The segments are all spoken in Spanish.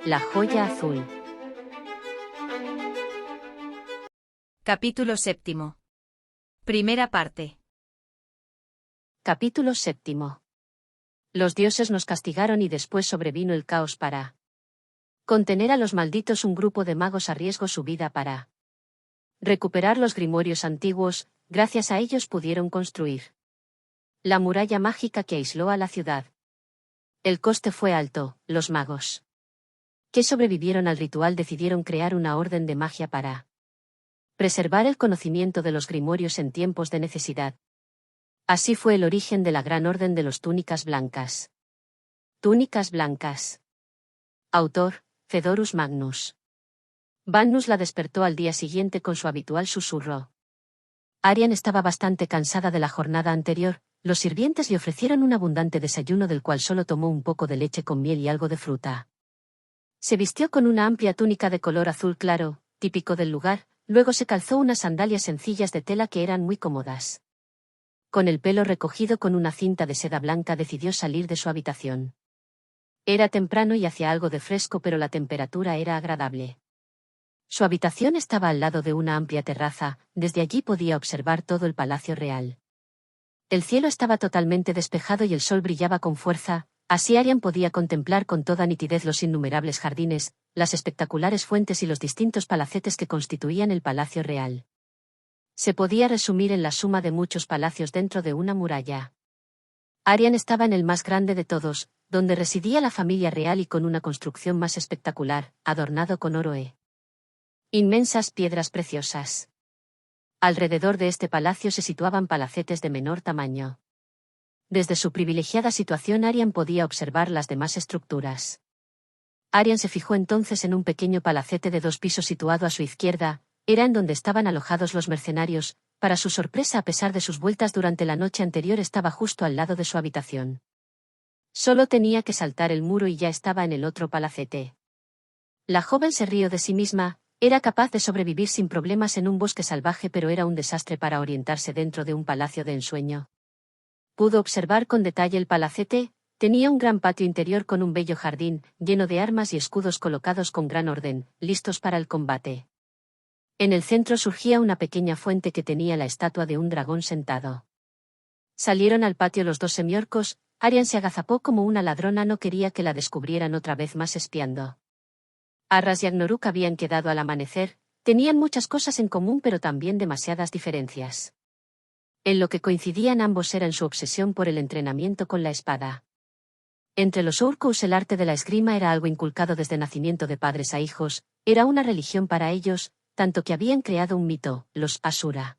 La joya azul. Capítulo 7. Primera parte. Capítulo 7. Los dioses nos castigaron y después sobrevino el caos para contener a los malditos. Un grupo de magos arriesgó su vida para recuperar los grimorios antiguos. Gracias a ellos pudieron construir la muralla mágica que aisló a la ciudad. El coste fue alto. Los magos que sobrevivieron al ritual decidieron crear una orden de magia para preservar el conocimiento de los grimorios en tiempos de necesidad. Así fue el origen de la Gran Orden de los Túnicas Blancas. Túnicas Blancas. Autor, Fedorus Magnus. Magnus la despertó al día siguiente con su habitual susurro. Arian estaba bastante cansada de la jornada anterior. Los sirvientes le ofrecieron un abundante desayuno del cual solo tomó un poco de leche con miel y algo de fruta. Se vistió con una amplia túnica de color azul claro, típico del lugar, luego se calzó unas sandalias sencillas de tela que eran muy cómodas. Con el pelo recogido con una cinta de seda blanca decidió salir de su habitación. Era temprano y hacía algo de fresco, pero la temperatura era agradable. Su habitación estaba al lado de una amplia terraza, desde allí podía observar todo el palacio real. El cielo estaba totalmente despejado y el sol brillaba con fuerza, así Arian podía contemplar con toda nitidez los innumerables jardines, las espectaculares fuentes y los distintos palacetes que constituían el palacio real. Se podía resumir en la suma de muchos palacios dentro de una muralla. Arian estaba en el más grande de todos, donde residía la familia real y con una construcción más espectacular, adornado con oro e inmensas piedras preciosas. Alrededor de este palacio se situaban palacetes de menor tamaño. Desde su privilegiada situación Arian podía observar las demás estructuras. Arian se fijó entonces en un pequeño palacete de 2 pisos situado a su izquierda. Era en donde estaban alojados los mercenarios. Para su sorpresa, a pesar de sus vueltas durante la noche anterior, estaba justo al lado de su habitación. Solo tenía que saltar el muro y ya estaba en el otro palacete. La joven se rió de sí misma. Era capaz de sobrevivir sin problemas en un bosque salvaje, pero era un desastre para orientarse dentro de un palacio de ensueño. Pudo observar con detalle el palacete. Tenía un gran patio interior con un bello jardín, lleno de armas y escudos colocados con gran orden, listos para el combate. En el centro surgía una pequeña fuente que tenía la estatua de un dragón sentado. Salieron al patio los 2 semiorcos. Arian se agazapó como una ladrona, no quería que la descubrieran otra vez más espiando. Arras y Agnoruk habían quedado al amanecer, tenían muchas cosas en común pero también demasiadas diferencias. En lo que coincidían ambos era en su obsesión por el entrenamiento con la espada. Entre los Urkous el arte de la esgrima era algo inculcado desde nacimiento de padres a hijos, era una religión para ellos, tanto que habían creado un mito, los Asura.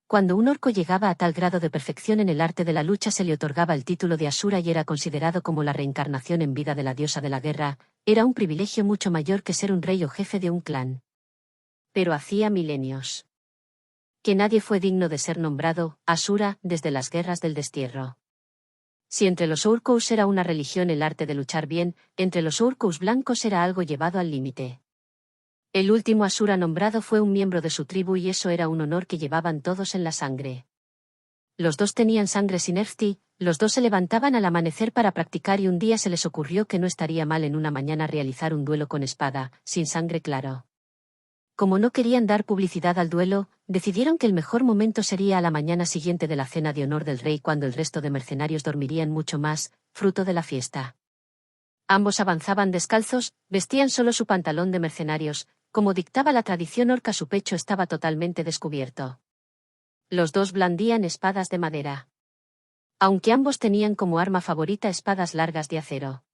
Cuando un orco llegaba a tal grado de perfección en el arte de la lucha se le otorgaba el título de Asura y era considerado como la reencarnación en vida de la diosa de la guerra. Era un privilegio mucho mayor que ser un rey o jefe de un clan. Pero hacía milenios que nadie fue digno de ser nombrado Asura desde las guerras del destierro. Si entre los Urkous era una religión el arte de luchar bien, entre los Urkous blancos era algo llevado al límite. El último Asura nombrado fue un miembro de su tribu y eso era un honor que llevaban todos en la sangre. Los 2 tenían sangre Sinerthti, los 2 se levantaban al amanecer para practicar y un día se les ocurrió que no estaría mal en una mañana realizar un duelo con espada, sin sangre claro. Como no querían dar publicidad al duelo, decidieron que el mejor momento sería a la mañana siguiente de la cena de honor del rey cuando el resto de mercenarios dormirían mucho más, fruto de la fiesta. Ambos avanzaban descalzos, vestían solo su pantalón de mercenarios. Como dictaba la tradición orca, su pecho estaba totalmente descubierto. Los 2 blandían espadas de madera. Aunque ambos tenían como arma favorita espadas largas de acero.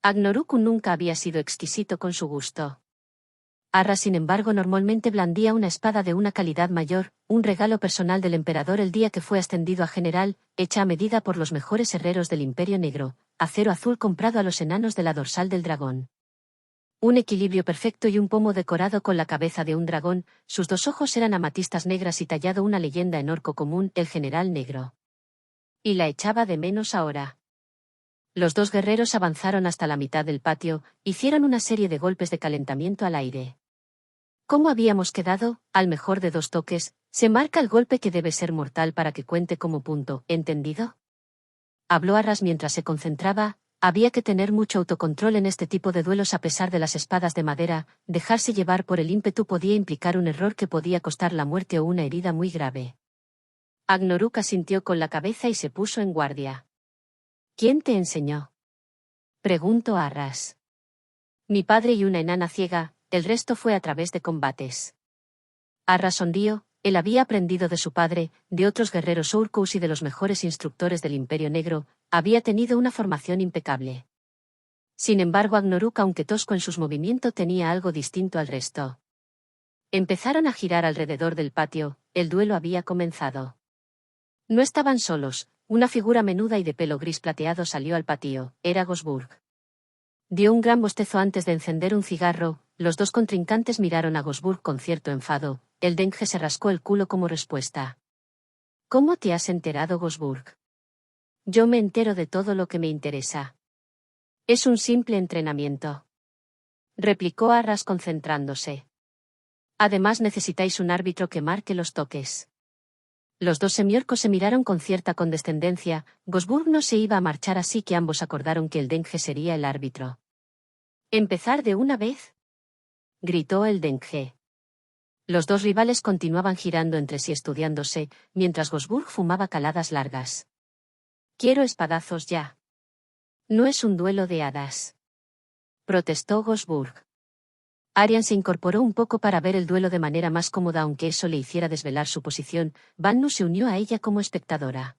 Agnoruk nunca había sido exquisito con su gusto. Arras, sin embargo, normalmente blandía una espada de una calidad mayor, un regalo personal del emperador el día que fue ascendido a general, hecha a medida por los mejores herreros del Imperio Negro, acero azul comprado a los enanos de la dorsal del dragón. Un equilibrio perfecto y un pomo decorado con la cabeza de un dragón, sus 2 ojos eran amatistas negras y tallado una leyenda en orco común, el general negro. Y la echaba de menos ahora. Los 2 guerreros avanzaron hasta la mitad del patio, hicieron una serie de golpes de calentamiento al aire. ¿Cómo habíamos quedado? Al mejor de 2 toques, se marca el golpe que debe ser mortal para que cuente como punto, ¿entendido? Habló Arras mientras se concentraba. Había que tener mucho autocontrol en este tipo de duelos a pesar de las espadas de madera, dejarse llevar por el ímpetu podía implicar un error que podía costar la muerte o una herida muy grave. Agnaruk asintió con la cabeza y se puso en guardia. ¿Quién te enseñó? Preguntó Arras. Mi padre y una enana ciega, el resto fue a través de combates. Arras sonrió, él había aprendido de su padre, de otros guerreros Orcus y de los mejores instructores del Imperio Negro, había tenido una formación impecable. Sin embargo, Agnaruk, aunque tosco en sus movimientos, tenía algo distinto al resto. Empezaron a girar alrededor del patio, el duelo había comenzado. No estaban solos, una figura menuda y de pelo gris plateado salió al patio, era Gosburg. Dio un gran bostezo antes de encender un cigarro, los dos contrincantes miraron a Gosburg con cierto enfado, el Denge se rascó el culo como respuesta. ¿Cómo te has enterado, Gosburg? Yo me entero de todo lo que me interesa. Es un simple entrenamiento. Replicó Arras concentrándose. Además necesitáis un árbitro que marque los toques. Los dos semiorcos se miraron con cierta condescendencia, Gosburg no se iba a marchar así que ambos acordaron que el Denge sería el árbitro. ¿Empezar de una vez? Gritó el Denge. Los dos rivales continuaban girando entre sí estudiándose, mientras Gosburg fumaba caladas largas. Quiero espadazos ya. No es un duelo de hadas. Protestó Gosburg. Arian se incorporó un poco para ver el duelo de manera más cómoda aunque eso le hiciera desvelar su posición, Vannu se unió a ella como espectadora.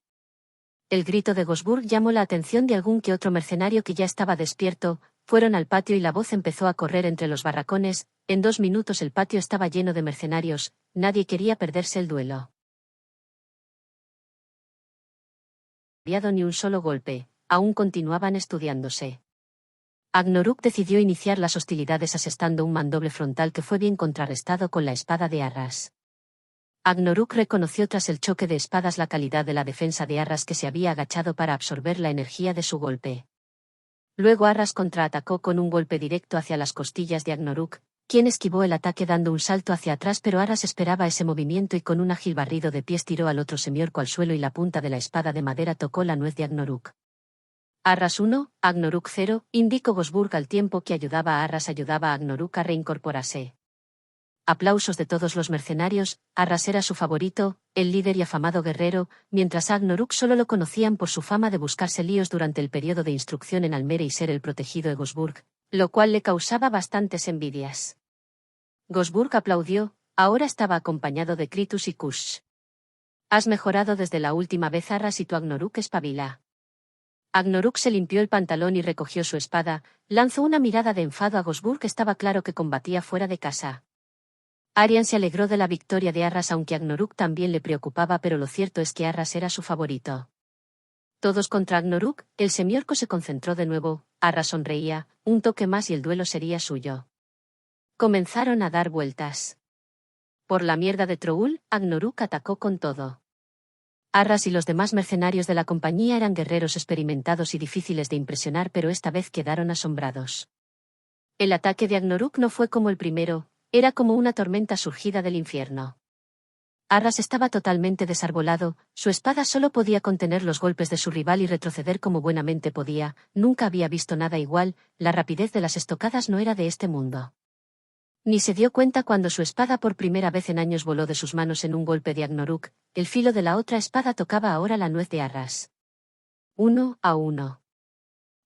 El grito de Gosburg llamó la atención de algún que otro mercenario que ya estaba despierto, fueron al patio y la voz empezó a correr entre los barracones, en 2 minutos el patio estaba lleno de mercenarios, nadie quería perderse el duelo. No había dado ni un solo golpe, aún continuaban estudiándose. Agnaruk decidió iniciar las hostilidades asestando un mandoble frontal que fue bien contrarrestado con la espada de Arras. Agnaruk reconoció tras el choque de espadas la calidad de la defensa de Arras que se había agachado para absorber la energía de su golpe. Luego Arras contraatacó con un golpe directo hacia las costillas de Agnaruk, quien esquivó el ataque dando un salto hacia atrás pero Arras esperaba ese movimiento y con un ágil barrido de pies tiró al otro semiorco al suelo y la punta de la espada de madera tocó la nuez de Agnaruk. Arras 1, Agnaruk 0, indicó Gosburg al tiempo que ayudaba a Agnaruk a reincorporarse. Aplausos de todos los mercenarios, Arras era su favorito, el líder y afamado guerrero, mientras a Agnaruk solo lo conocían por su fama de buscarse líos durante el periodo de instrucción en Almere y ser el protegido de Gosburg, lo cual le causaba bastantes envidias. Gosburg aplaudió, ahora estaba acompañado de Kritus y Kush. Has mejorado desde la última vez Arras y tu Agnaruk espabila. Agnaruk se limpió el pantalón y recogió su espada, lanzó una mirada de enfado a Gosburg, estaba claro que combatía fuera de casa. Arian se alegró de la victoria de Arras aunque Agnaruk también le preocupaba pero lo cierto es que Arras era su favorito. Todos contra Agnaruk, el semiorco se concentró de nuevo, Arras sonreía, un toque más y el duelo sería suyo. Comenzaron a dar vueltas. Por la mierda de Troul, Agnaruk atacó con todo. Arras y los demás mercenarios de la compañía eran guerreros experimentados y difíciles de impresionar pero esta vez quedaron asombrados. El ataque de Agnaruk no fue como el primero, era como una tormenta surgida del infierno. Arras estaba totalmente desarbolado, su espada solo podía contener los golpes de su rival y retroceder como buenamente podía, nunca había visto nada igual, la rapidez de las estocadas no era de este mundo. Ni se dio cuenta cuando su espada por primera vez en años voló de sus manos en un golpe de Agnaruk, el filo de la otra espada tocaba ahora la nuez de Arras. 1-1.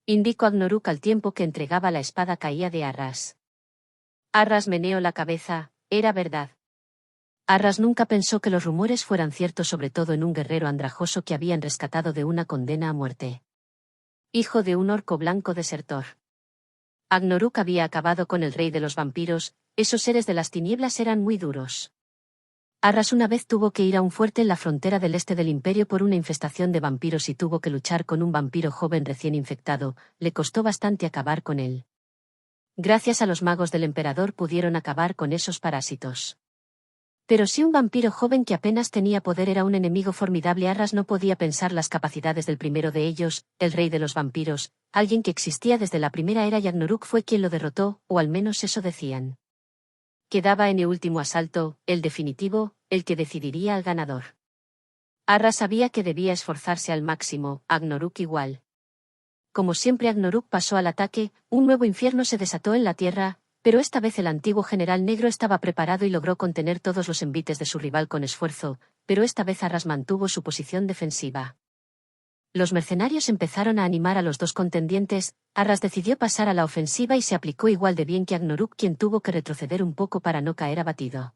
Indicó Agnaruk al tiempo que entregaba la espada caía de Arras. Arras meneó la cabeza, era verdad. Arras nunca pensó que los rumores fueran ciertos sobre todo en un guerrero andrajoso que habían rescatado de una condena a muerte. Hijo de un orco blanco desertor. Agnaruk había acabado con el rey de los vampiros, esos seres de las tinieblas eran muy duros. Arras una vez tuvo que ir a un fuerte en la frontera del este del imperio por una infestación de vampiros y tuvo que luchar con un vampiro joven recién infectado, le costó bastante acabar con él. Gracias a los magos del emperador pudieron acabar con esos parásitos. Pero si un vampiro joven que apenas tenía poder era un enemigo formidable, Arras no podía pensar las capacidades del primero de ellos, el rey de los vampiros, alguien que existía desde la primera era y Agnaruk fue quien lo derrotó, o al menos eso decían. Quedaba en el último asalto, el definitivo, el que decidiría al ganador. Arras sabía que debía esforzarse al máximo, Agnaruk igual. Como siempre Agnaruk pasó al ataque, un nuevo infierno se desató en la tierra, pero esta vez el antiguo general negro estaba preparado y logró contener todos los envites de su rival con esfuerzo, pero esta vez Arras mantuvo su posición defensiva. Los mercenarios empezaron a animar a los dos contendientes. Arras decidió pasar a la ofensiva y se aplicó igual de bien que Agnaruk, quien tuvo que retroceder un poco para no caer abatido.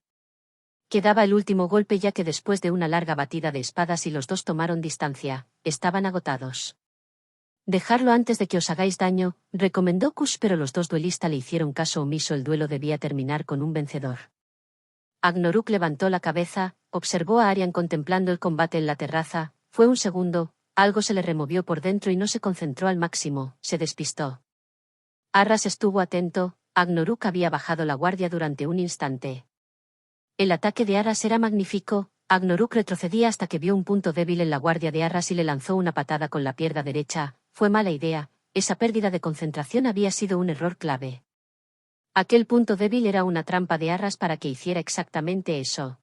Quedaba el último golpe, ya que después de una larga batida de espadas y los dos tomaron distancia, estaban agotados. Dejarlo antes de que os hagáis daño, recomendó Kush, pero los dos duelistas le hicieron caso omiso. El duelo debía terminar con un vencedor. Agnaruk levantó la cabeza, observó a Arian contemplando el combate en la terraza. Fue un segundo, algo se le removió por dentro y no se concentró al máximo, se despistó. Arras estuvo atento. Agnaruk había bajado la guardia durante un instante. El ataque de Arras era magnífico. Agnaruk retrocedía hasta que vio un punto débil en la guardia de Arras y le lanzó una patada con la pierna derecha. Fue mala idea, esa pérdida de concentración había sido un error clave. Aquel punto débil era una trampa de Arras para que hiciera exactamente eso.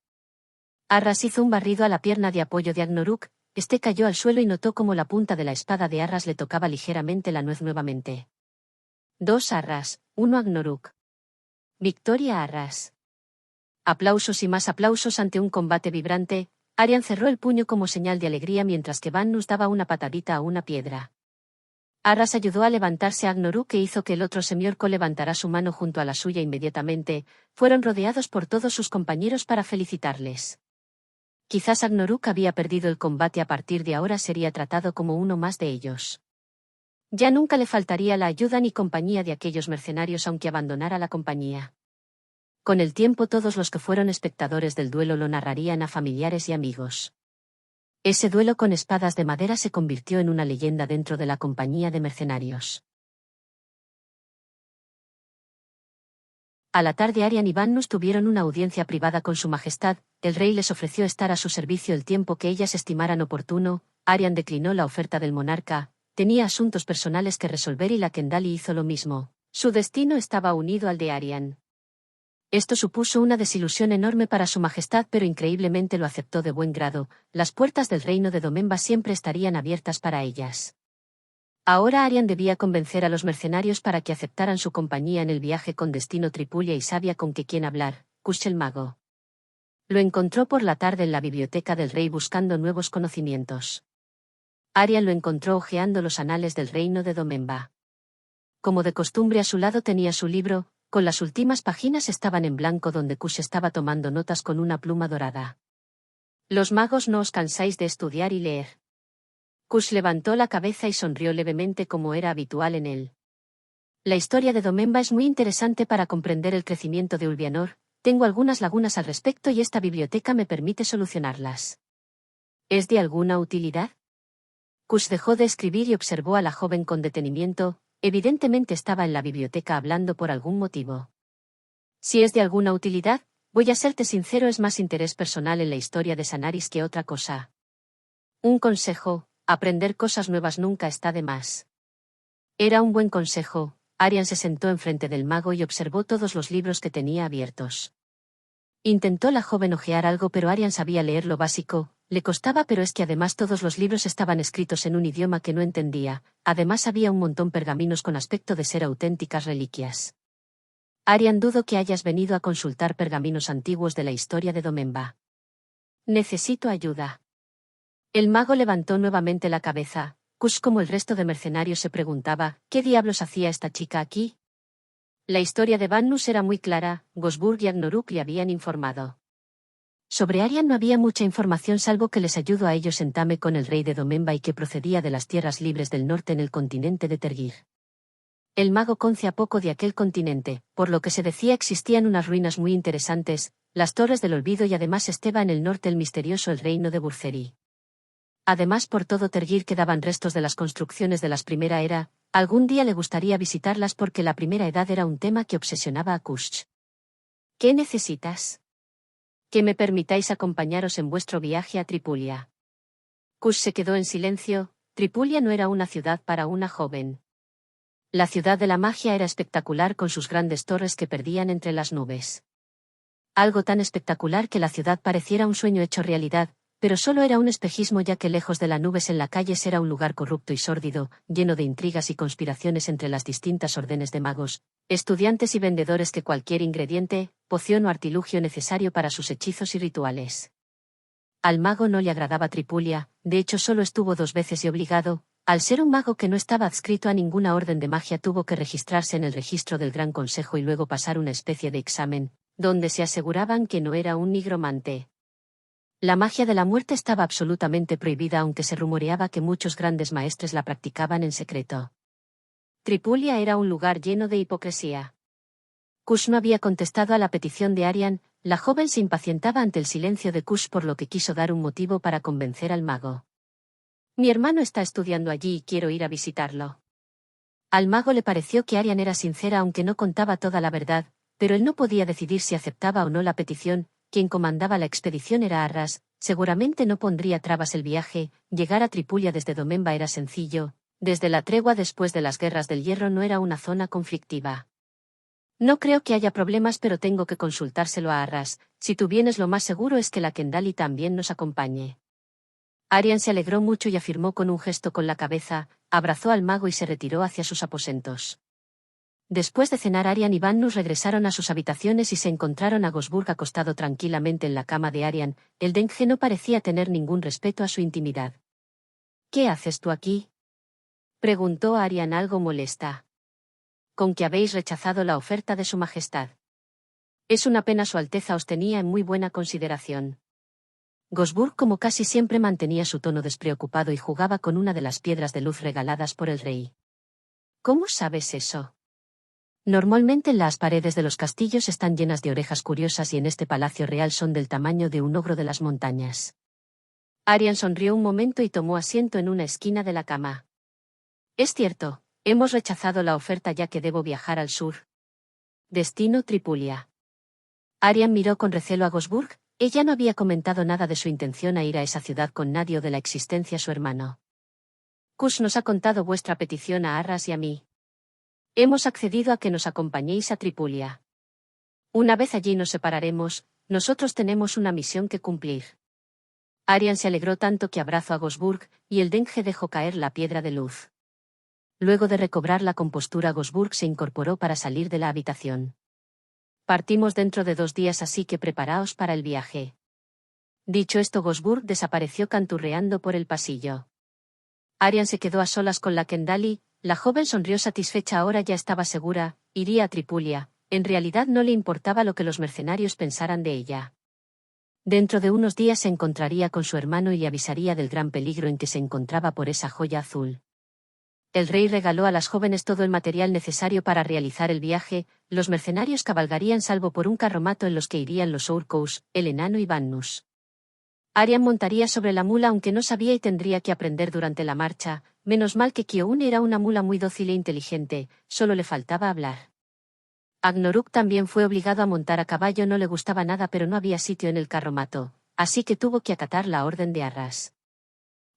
Arras hizo un barrido a la pierna de apoyo de Agnaruk. Este cayó al suelo y notó cómo la punta de la espada de Arras le tocaba ligeramente la nuez nuevamente. 2 Arras, 1 Agnaruk. Victoria Arras. Aplausos y más aplausos ante un combate vibrante. Arian cerró el puño como señal de alegría mientras que Vannus daba una patadita a una piedra. Arras ayudó a levantarse a Agnaruk e hizo que el otro semiorco levantara su mano junto a la suya inmediatamente. Fueron rodeados por todos sus compañeros para felicitarles. Quizás Agnaruk había perdido el combate, a partir de ahora sería tratado como uno más de ellos. Ya nunca le faltaría la ayuda ni compañía de aquellos mercenarios aunque abandonara la compañía. Con el tiempo todos los que fueron espectadores del duelo lo narrarían a familiares y amigos. Ese duelo con espadas de madera se convirtió en una leyenda dentro de la compañía de mercenarios. A la tarde Arian y Vannus tuvieron una audiencia privada con su majestad. El rey les ofreció estar a su servicio el tiempo que ellas estimaran oportuno. Arian declinó la oferta del monarca. Tenía asuntos personales que resolver y la Kendali hizo lo mismo. Su destino estaba unido al de Arian. Esto supuso una desilusión enorme para su majestad, pero increíblemente lo aceptó de buen grado. Las puertas del reino de Domemba siempre estarían abiertas para ellas. Ahora Arian debía convencer a los mercenarios para que aceptaran su compañía en el viaje con destino Tripulia y sabía con quién hablar, Kush el mago. Lo encontró por la tarde en la biblioteca del rey buscando nuevos conocimientos. Arian lo encontró hojeando los anales del reino de Domemba. Como de costumbre, a su lado tenía su libro. Con las últimas páginas estaban en blanco donde Kush estaba tomando notas con una pluma dorada. Los magos no os cansáis de estudiar y leer. Kush levantó la cabeza y sonrió levemente como era habitual en él. La historia de Domemba es muy interesante para comprender el crecimiento de Ulvianor. Tengo algunas lagunas al respecto y esta biblioteca me permite solucionarlas. ¿Es de alguna utilidad? Kush dejó de escribir y observó a la joven con detenimiento. Evidentemente estaba en la biblioteca hablando por algún motivo. Si es de alguna utilidad, voy a serte sincero, es más interés personal en la historia de Sanaris que otra cosa. Un consejo, aprender cosas nuevas nunca está de más. Era un buen consejo. Arian se sentó enfrente del mago y observó todos los libros que tenía abiertos. Intentó la joven hojear algo, pero Arian sabía leer lo básico. Le costaba, pero es que además todos los libros estaban escritos en un idioma que no entendía. Además había un montón pergaminos con aspecto de ser auténticas reliquias. Arian, dudo que hayas venido a consultar pergaminos antiguos de la historia de Domemba. Necesito ayuda. El mago levantó nuevamente la cabeza. Kush, como el resto de mercenarios, se preguntaba, ¿qué diablos hacía esta chica aquí? La historia de Vannus era muy clara. Gosburg y Agnaruk le habían informado. Sobre Arian no había mucha información salvo que les ayudó a ellos en Tame con el rey de Domemba y que procedía de las tierras libres del norte en el continente de Tergir. El mago conocía poco de aquel continente, por lo que se decía existían unas ruinas muy interesantes, las Torres del Olvido, y además estaba en el norte el misterioso el reino de Burzeri. Además, por todo Tergir quedaban restos de las construcciones de la Primera Era. Algún día le gustaría visitarlas porque la Primera Edad era un tema que obsesionaba a Kush. ¿Qué necesitas? Que me permitáis acompañaros en vuestro viaje a Tripulia. Kush se quedó en silencio. Tripulia no era una ciudad para una joven. La ciudad de la magia era espectacular con sus grandes torres que perdían entre las nubes. Algo tan espectacular que la ciudad pareciera un sueño hecho realidad, pero solo era un espejismo, ya que lejos de las nubes en la calle era un lugar corrupto y sórdido, lleno de intrigas y conspiraciones entre las distintas órdenes de magos, estudiantes y vendedores que cualquier ingrediente, poción o artilugio necesario para sus hechizos y rituales. Al mago no le agradaba Tripulia, de hecho solo estuvo 2 veces y obligado, al ser un mago que no estaba adscrito a ninguna orden de magia, tuvo que registrarse en el registro del Gran Consejo y luego pasar una especie de examen, donde se aseguraban que no era un nigromante. La magia de la muerte estaba absolutamente prohibida, aunque se rumoreaba que muchos grandes maestres la practicaban en secreto. Tripulia era un lugar lleno de hipocresía. Kush no había contestado a la petición de Arian. La joven se impacientaba ante el silencio de Kush, por lo que quiso dar un motivo para convencer al mago. Mi hermano está estudiando allí y quiero ir a visitarlo. Al mago le pareció que Arian era sincera, aunque no contaba toda la verdad, pero él no podía decidir si aceptaba o no la petición. Quien comandaba la expedición era Arras, seguramente no pondría trabas el viaje. Llegar a Tripulia desde Domemba era sencillo, desde la tregua después de las guerras del Hierro no era una zona conflictiva. No creo que haya problemas, pero tengo que consultárselo a Arras. Si tú vienes, lo más seguro es que la Kendali también nos acompañe. Arian se alegró mucho y afirmó con un gesto con la cabeza, abrazó al mago y se retiró hacia sus aposentos. Después de cenar, Arian y Vannus regresaron a sus habitaciones y se encontraron a Gosburg acostado tranquilamente en la cama de Arian. El dengue no parecía tener ningún respeto a su intimidad. ¿Qué haces tú aquí?, preguntó Arian algo molesta. Con que habéis rechazado la oferta de su majestad. Es una pena, su alteza os tenía en muy buena consideración. Gosburg, como casi siempre, mantenía su tono despreocupado y jugaba con una de las piedras de luz regaladas por el rey. ¿Cómo sabes eso? Normalmente las paredes de los castillos están llenas de orejas curiosas y en este palacio real son del tamaño de un ogro de las montañas. Arian sonrió un momento y tomó asiento en una esquina de la cama. Es cierto. Hemos rechazado la oferta ya que debo viajar al sur. Destino Tripulia. Arian miró con recelo a Gosburg. Ella no había comentado nada de su intención a ir a esa ciudad con nadie o de la existencia de su hermano. Kush nos ha contado vuestra petición a Arras y a mí. Hemos accedido a que nos acompañéis a Tripulia. Una vez allí nos separaremos, nosotros tenemos una misión que cumplir. Arian se alegró tanto que abrazó a Gosburg, y el dengue dejó caer la piedra de luz. Luego de recobrar la compostura, Gosburg se incorporó para salir de la habitación. Partimos dentro de 2 días, así que preparaos para el viaje. Dicho esto, Gosburg desapareció canturreando por el pasillo. Arian se quedó a solas con la Kendali. La joven sonrió satisfecha, ahora ya estaba segura, iría a Tripulia. En realidad no le importaba lo que los mercenarios pensaran de ella. Dentro de unos días se encontraría con su hermano y le avisaría del gran peligro en que se encontraba por esa joya azul. El rey regaló a las jóvenes todo el material necesario para realizar el viaje. Los mercenarios cabalgarían salvo por un carromato en los que irían los Sourcous, el enano y Vannus. Arian montaría sobre la mula, aunque no sabía y tendría que aprender durante la marcha. Menos mal que Kyoune era una mula muy dócil e inteligente, solo le faltaba hablar. Agnoruk también fue obligado a montar a caballo, no le gustaba nada, pero no había sitio en el carromato, así que tuvo que acatar la orden de Arras.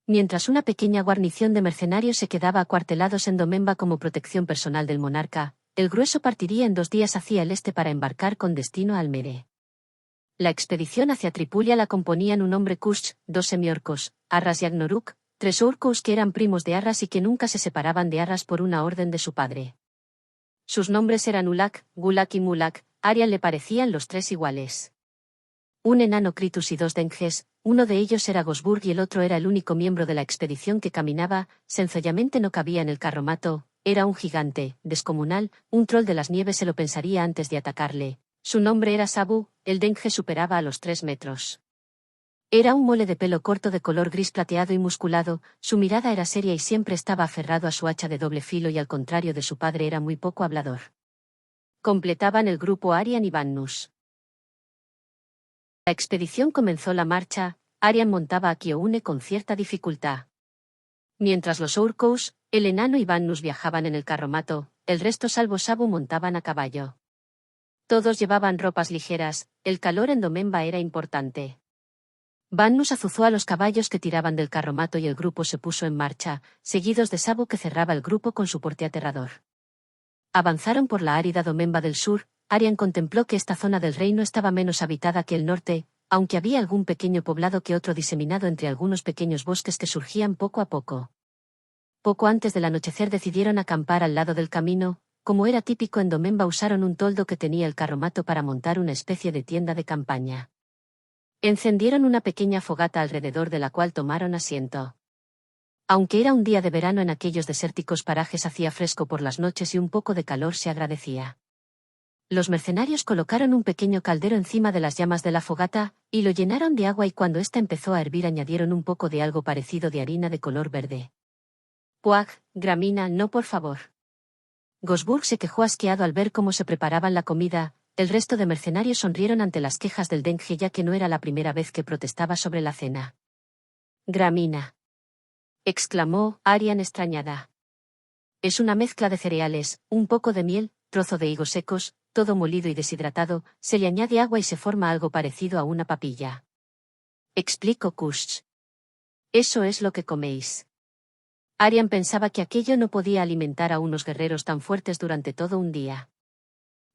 Mientras una pequeña guarnición de mercenarios se quedaba acuartelados en Domemba como protección personal del monarca, el grueso partiría en 2 días hacia el este para embarcar con destino a Almere. La expedición hacia Tripulia la componían un hombre Kush, 2 semiorcos, Arras y Agnoruk, 3 Urcos que eran primos de Arras y que nunca se separaban de Arras por una orden de su padre. Sus nombres eran Ulak, Gulak y Mulak. Arian le parecían los 3 iguales. Un enano Kritus y 2 denges, uno de ellos era Gosburg y el otro era el único miembro de la expedición que caminaba, sencillamente no cabía en el carromato. Era un gigante, descomunal, un troll de las nieves, se lo pensaría antes de atacarle. Su nombre era Sabu. El dengue superaba a los 3 metros. Era un mole de pelo corto de color gris plateado y musculado, su mirada era seria y siempre estaba aferrado a su hacha de doble filo y al contrario de su padre era muy poco hablador. Completaban el grupo Arian y Vannus. La expedición comenzó la marcha. Arian montaba a Kyoune con cierta dificultad. Mientras los Sourcous, el enano y Vannus viajaban en el carromato, el resto salvo Sabu montaban a caballo. Todos llevaban ropas ligeras, el calor en Domemba era importante. Vannus azuzó a los caballos que tiraban del carromato y el grupo se puso en marcha, seguidos de Sabu que cerraba el grupo con su porte aterrador. Avanzaron por la árida Domemba del sur. Arian contempló que esta zona del reino estaba menos habitada que el norte. aunque había algún pequeño poblado que otro diseminado entre algunos pequeños bosques que surgían poco a poco. Poco antes del anochecer decidieron acampar al lado del camino. Como era típico en Domemba, usaron un toldo que tenía el carromato para montar una especie de tienda de campaña. Encendieron una pequeña fogata alrededor de la cual tomaron asiento. Aunque era un día de verano, en aquellos desérticos parajes hacía fresco por las noches y un poco de calor se agradecía. Los mercenarios colocaron un pequeño caldero encima de las llamas de la fogata, y lo llenaron de agua, y cuando ésta empezó a hervir añadieron un poco de algo parecido de harina de color verde. «Puag, Gramina, no, por favor». Gosburg se quejó asqueado al ver cómo se preparaban la comida. El resto de mercenarios sonrieron ante las quejas del dengue, ya que no era la primera vez que protestaba sobre la cena. «Gramina», exclamó Arian extrañada. «Es una mezcla de cereales, un poco de miel, trozo de higos secos, todo molido y deshidratado, se le añade agua y se forma algo parecido a una papilla», explicó Kush. «Eso es lo que coméis». Arian pensaba que aquello no podía alimentar a unos guerreros tan fuertes durante todo un día.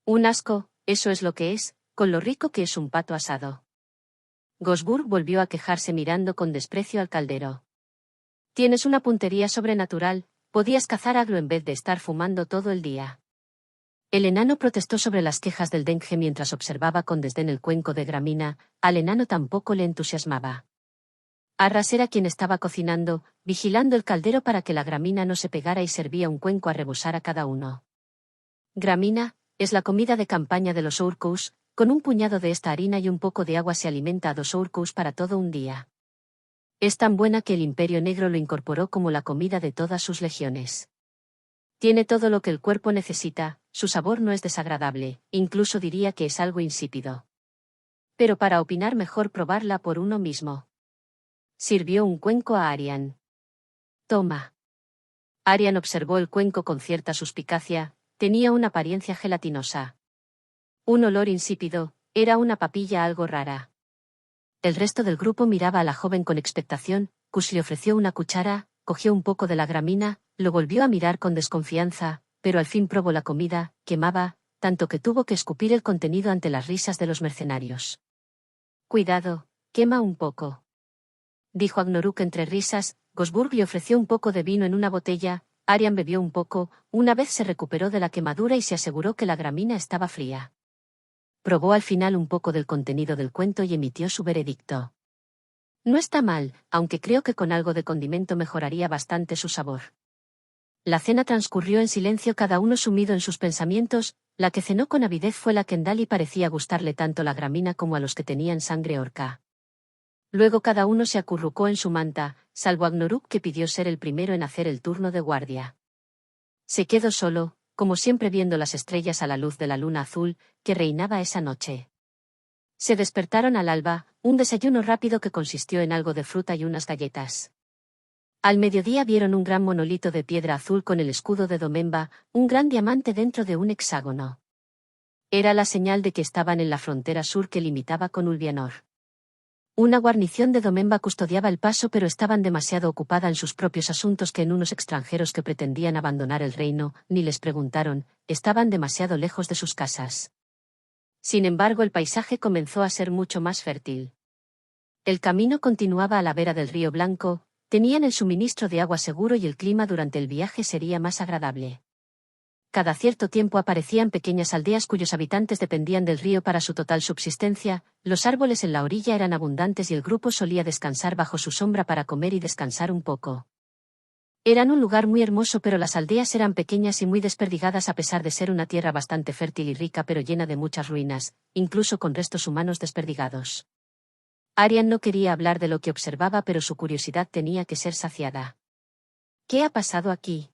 «Un asco, eso es lo que es, con lo rico que es un pato asado». Gosburg volvió a quejarse mirando con desprecio al caldero. «Tienes una puntería sobrenatural, podías cazar agro en vez de estar fumando todo el día». El enano protestó sobre las quejas del dengue mientras observaba con desdén el cuenco de Gramina. Al enano tampoco le entusiasmaba. Arras era quien estaba cocinando, vigilando el caldero para que la Gramina no se pegara, y servía un cuenco a rebosar a cada uno. Gramina es la comida de campaña de los Urkus. Con un puñado de esta harina y un poco de agua se alimenta a 2 Urkus para todo un día. Es tan buena que el Imperio Negro lo incorporó como la comida de todas sus legiones. Tiene todo lo que el cuerpo necesita, su sabor no es desagradable, incluso diría que es algo insípido. Pero para opinar, mejor probarla por uno mismo. Sirvió un cuenco a Arian. «Toma». Arian observó el cuenco con cierta suspicacia. Tenía una apariencia gelatinosa. Un olor insípido, era una papilla algo rara. El resto del grupo miraba a la joven con expectación. Kush le ofreció una cuchara, cogió un poco de la Gramina, lo volvió a mirar con desconfianza, pero al fin probó la comida. Quemaba, tanto que tuvo que escupir el contenido ante las risas de los mercenarios. «Cuidado, quema un poco», dijo Agnoruk entre risas. Gosburg le ofreció un poco de vino en una botella. Arian bebió un poco. Una vez se recuperó de la quemadura y se aseguró que la Gramina estaba fría. Probó al final un poco del contenido del cuento y emitió su veredicto. «No está mal, aunque creo que con algo de condimento mejoraría bastante su sabor». La cena transcurrió en silencio, cada uno sumido en sus pensamientos. La que cenó con avidez fue la Kendall, y parecía gustarle tanto la Gramina como a los que tenían sangre orca. Luego cada uno se acurrucó en su manta, salvo Agnoruk, que pidió ser el primero en hacer el turno de guardia. Se quedó solo, como siempre, viendo las estrellas a la luz de la luna azul, que reinaba esa noche. Se despertaron al alba, un desayuno rápido que consistió en algo de fruta y unas galletas. Al mediodía vieron un gran monolito de piedra azul con el escudo de Domemba, un gran diamante dentro de un hexágono. Era la señal de que estaban en la frontera sur que limitaba con Ulvianor. Una guarnición de Domemba custodiaba el paso, pero estaban demasiado ocupada en sus propios asuntos que en unos extranjeros que pretendían abandonar el reino, ni les preguntaron, estaban demasiado lejos de sus casas. Sin embargo, el paisaje comenzó a ser mucho más fértil. El camino continuaba a la vera del río Blanco, tenían el suministro de agua seguro y el clima durante el viaje sería más agradable. Cada cierto tiempo aparecían pequeñas aldeas cuyos habitantes dependían del río para su total subsistencia. Los árboles en la orilla eran abundantes y el grupo solía descansar bajo su sombra para comer y descansar un poco. Eran un lugar muy hermoso, pero las aldeas eran pequeñas y muy desperdigadas, a pesar de ser una tierra bastante fértil y rica, pero llena de muchas ruinas, incluso con restos humanos desperdigados. Arian no quería hablar de lo que observaba, pero su curiosidad tenía que ser saciada. «¿Qué ha pasado aquí?»,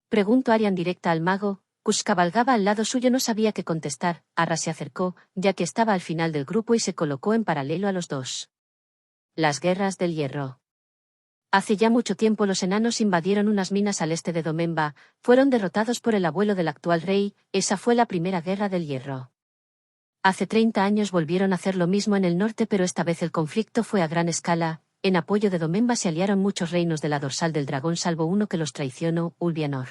preguntó Arian directa al mago. Kush cabalgaba al lado suyo, no sabía qué contestar. Arra se acercó, ya que estaba al final del grupo, y se colocó en paralelo a los dos. «Las guerras del hierro». Hace ya mucho tiempo los enanos invadieron unas minas al este de Domemba, fueron derrotados por el abuelo del actual rey. Esa fue la primera guerra del hierro. Hace 30 años volvieron a hacer lo mismo en el norte, pero esta vez el conflicto fue a gran escala. En apoyo de Domemba se aliaron muchos reinos de la dorsal del dragón, salvo uno que los traicionó, Ulvianor.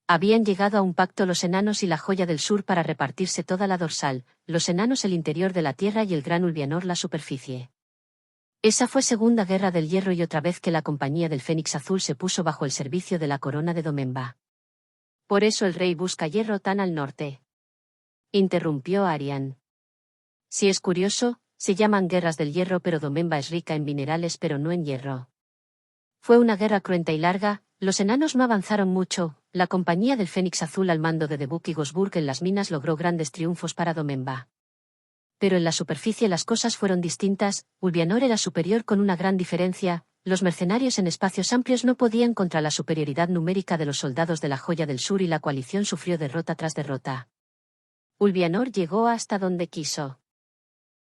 Habían llegado a un pacto los enanos y la Joya del Sur para repartirse toda la dorsal, los enanos el interior de la tierra y el gran Ulvianor la superficie. Esa fue Segunda Guerra del Hierro y otra vez que la Compañía del Fénix Azul se puso bajo el servicio de la corona de Domemba. Por eso el rey busca hierro tan al norte. Interrumpió Arian. Si es curioso, se llaman guerras del hierro pero Domemba es rica en minerales pero no en hierro. Fue una guerra cruenta y larga, los enanos no avanzaron mucho, la Compañía del Fénix Azul al mando de Debuk y Gosburg en las minas logró grandes triunfos para Domemba. Pero en la superficie las cosas fueron distintas, Ulvianor era superior con una gran diferencia, los mercenarios en espacios amplios no podían contra la superioridad numérica de los soldados de la Joya del Sur y la coalición sufrió derrota tras derrota. Ulvianor llegó hasta donde quiso.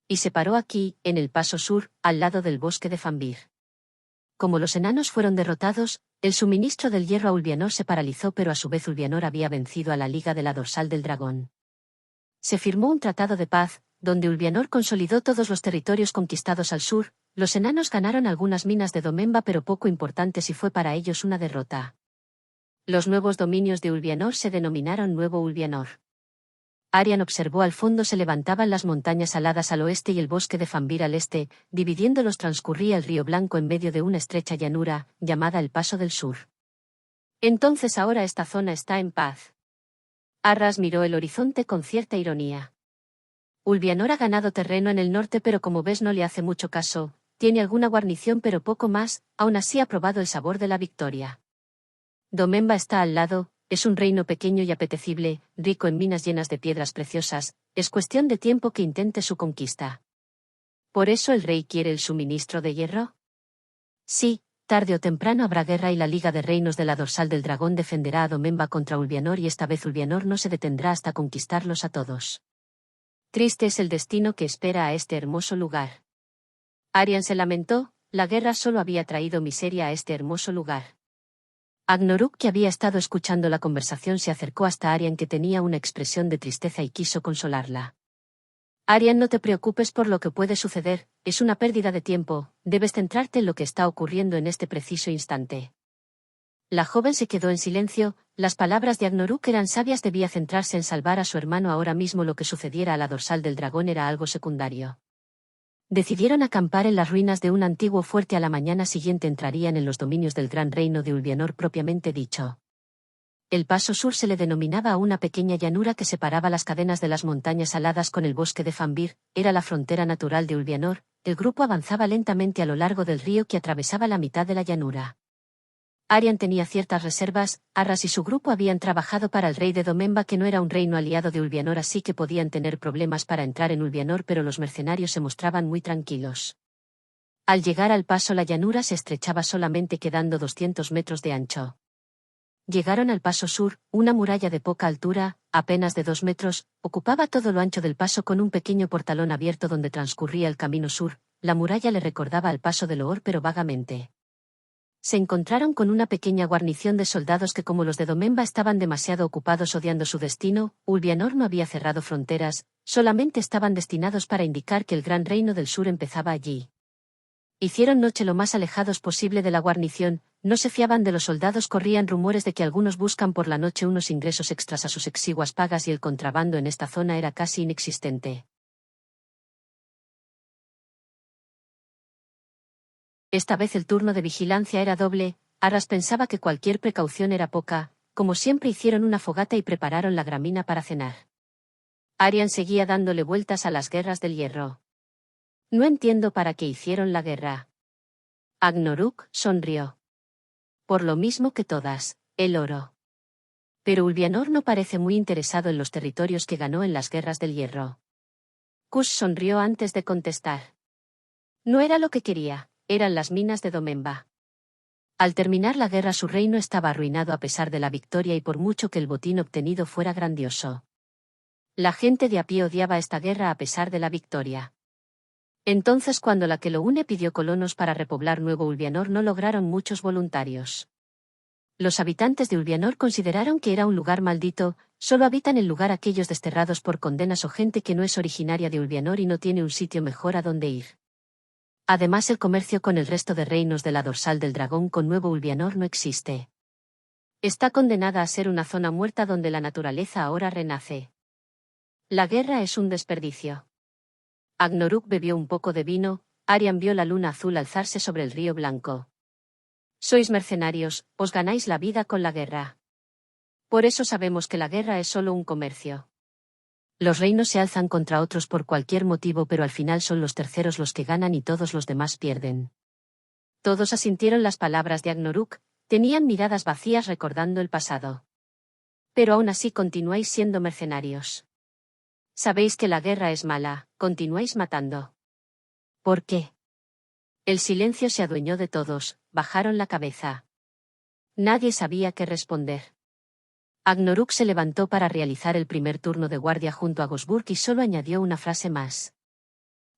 Y se paró aquí, en el paso sur, al lado del bosque de Fambir. Como los enanos fueron derrotados, el suministro del hierro a Ulvianor se paralizó pero a su vez Ulvianor había vencido a la Liga de la Dorsal del Dragón. Se firmó un tratado de paz, donde Ulvianor consolidó todos los territorios conquistados al sur, los enanos ganaron algunas minas de Domemba pero poco importantes y fue para ellos una derrota. Los nuevos dominios de Ulvianor se denominaron Nuevo Ulvianor. Arian observó al fondo se levantaban las montañas aladas al oeste y el bosque de Fambir al este, dividiéndolos transcurría el río Blanco en medio de una estrecha llanura, llamada el Paso del Sur. Entonces ahora esta zona está en paz. Arras miró el horizonte con cierta ironía. Ulvianor ha ganado terreno en el norte pero como ves no le hace mucho caso, tiene alguna guarnición pero poco más, aún así ha probado el sabor de la victoria. Domemba está al lado, es un reino pequeño y apetecible, rico en minas llenas de piedras preciosas, es cuestión de tiempo que intente su conquista. ¿Por eso el rey quiere el suministro de hierro? Sí, tarde o temprano habrá guerra y la Liga de Reinos de la Dorsal del Dragón defenderá a Domemba contra Ulvianor y esta vez Ulvianor no se detendrá hasta conquistarlos a todos. Triste es el destino que espera a este hermoso lugar. Arian se lamentó, la guerra solo había traído miseria a este hermoso lugar. Agnoruk, que había estado escuchando la conversación, se acercó hasta Arian, que tenía una expresión de tristeza, y quiso consolarla. Arian, no te preocupes por lo que puede suceder, es una pérdida de tiempo, debes centrarte en lo que está ocurriendo en este preciso instante. La joven se quedó en silencio, las palabras de Agnoruk eran sabias, debía centrarse en salvar a su hermano ahora mismo, lo que sucediera a la Dorsal del Dragón era algo secundario. Decidieron acampar en las ruinas de un antiguo fuerte. A la mañana siguiente entrarían en los dominios del gran reino de Ulvianor propiamente dicho. El paso sur se le denominaba a una pequeña llanura que separaba las cadenas de las montañas aladas con el bosque de Fambir, era la frontera natural de Ulvianor. El grupo avanzaba lentamente a lo largo del río que atravesaba la mitad de la llanura. Arian tenía ciertas reservas, Arras y su grupo habían trabajado para el rey de Domemba, que no era un reino aliado de Ulvianor, así que podían tener problemas para entrar en Ulvianor, pero los mercenarios se mostraban muy tranquilos. Al llegar al paso la llanura se estrechaba solamente quedando 200 metros de ancho. Llegaron al paso sur, una muralla de poca altura, apenas de 2 metros, ocupaba todo lo ancho del paso con un pequeño portalón abierto donde transcurría el camino sur. La muralla le recordaba al paso de Loor pero vagamente. Se encontraron con una pequeña guarnición de soldados que, como los de Domemba, estaban demasiado ocupados odiando su destino. Ulvianor no había cerrado fronteras, solamente estaban destinados para indicar que el gran reino del sur empezaba allí. Hicieron noche lo más alejados posible de la guarnición, no se fiaban de los soldados, corrían rumores de que algunos buscan por la noche unos ingresos extras a sus exiguas pagas y el contrabando en esta zona era casi inexistente. Esta vez el turno de vigilancia era doble. Arras pensaba que cualquier precaución era poca, como siempre hicieron una fogata y prepararon la gramina para cenar. Arian seguía dándole vueltas a las guerras del hierro. No entiendo para qué hicieron la guerra. Agnoruk sonrió. Por lo mismo que todas, el oro. Pero Ulvianor no parece muy interesado en los territorios que ganó en las guerras del hierro. Kush sonrió antes de contestar. No era lo que quería. Eran las minas de Domemba. Al terminar la guerra su reino estaba arruinado a pesar de la victoria y por mucho que el botín obtenido fuera grandioso. La gente de a pie odiaba esta guerra a pesar de la victoria. Entonces, cuando la que lo une pidió colonos para repoblar Nuevo Ulvianor, no lograron muchos voluntarios. Los habitantes de Ulvianor consideraron que era un lugar maldito, solo habitan el lugar aquellos desterrados por condenas o gente que no es originaria de Ulvianor y no tiene un sitio mejor a donde ir. Además, el comercio con el resto de reinos de la Dorsal del Dragón con Nuevo Ulvianor no existe. Está condenada a ser una zona muerta donde la naturaleza ahora renace. La guerra es un desperdicio. Agnoruk bebió un poco de vino, Arian vio la luna azul alzarse sobre el río blanco. Sois mercenarios, os ganáis la vida con la guerra. Por eso sabemos que la guerra es solo un comercio. Los reinos se alzan contra otros por cualquier motivo, pero al final son los terceros los que ganan y todos los demás pierden. Todos asintieron las palabras de Agnoruk, tenían miradas vacías recordando el pasado. Pero aún así continuáis siendo mercenarios. Sabéis que la guerra es mala, continuáis matando. ¿Por qué? El silencio se adueñó de todos, bajaron la cabeza. Nadie sabía qué responder. Agnoruk se levantó para realizar el primer turno de guardia junto a Gosburg y solo añadió una frase más.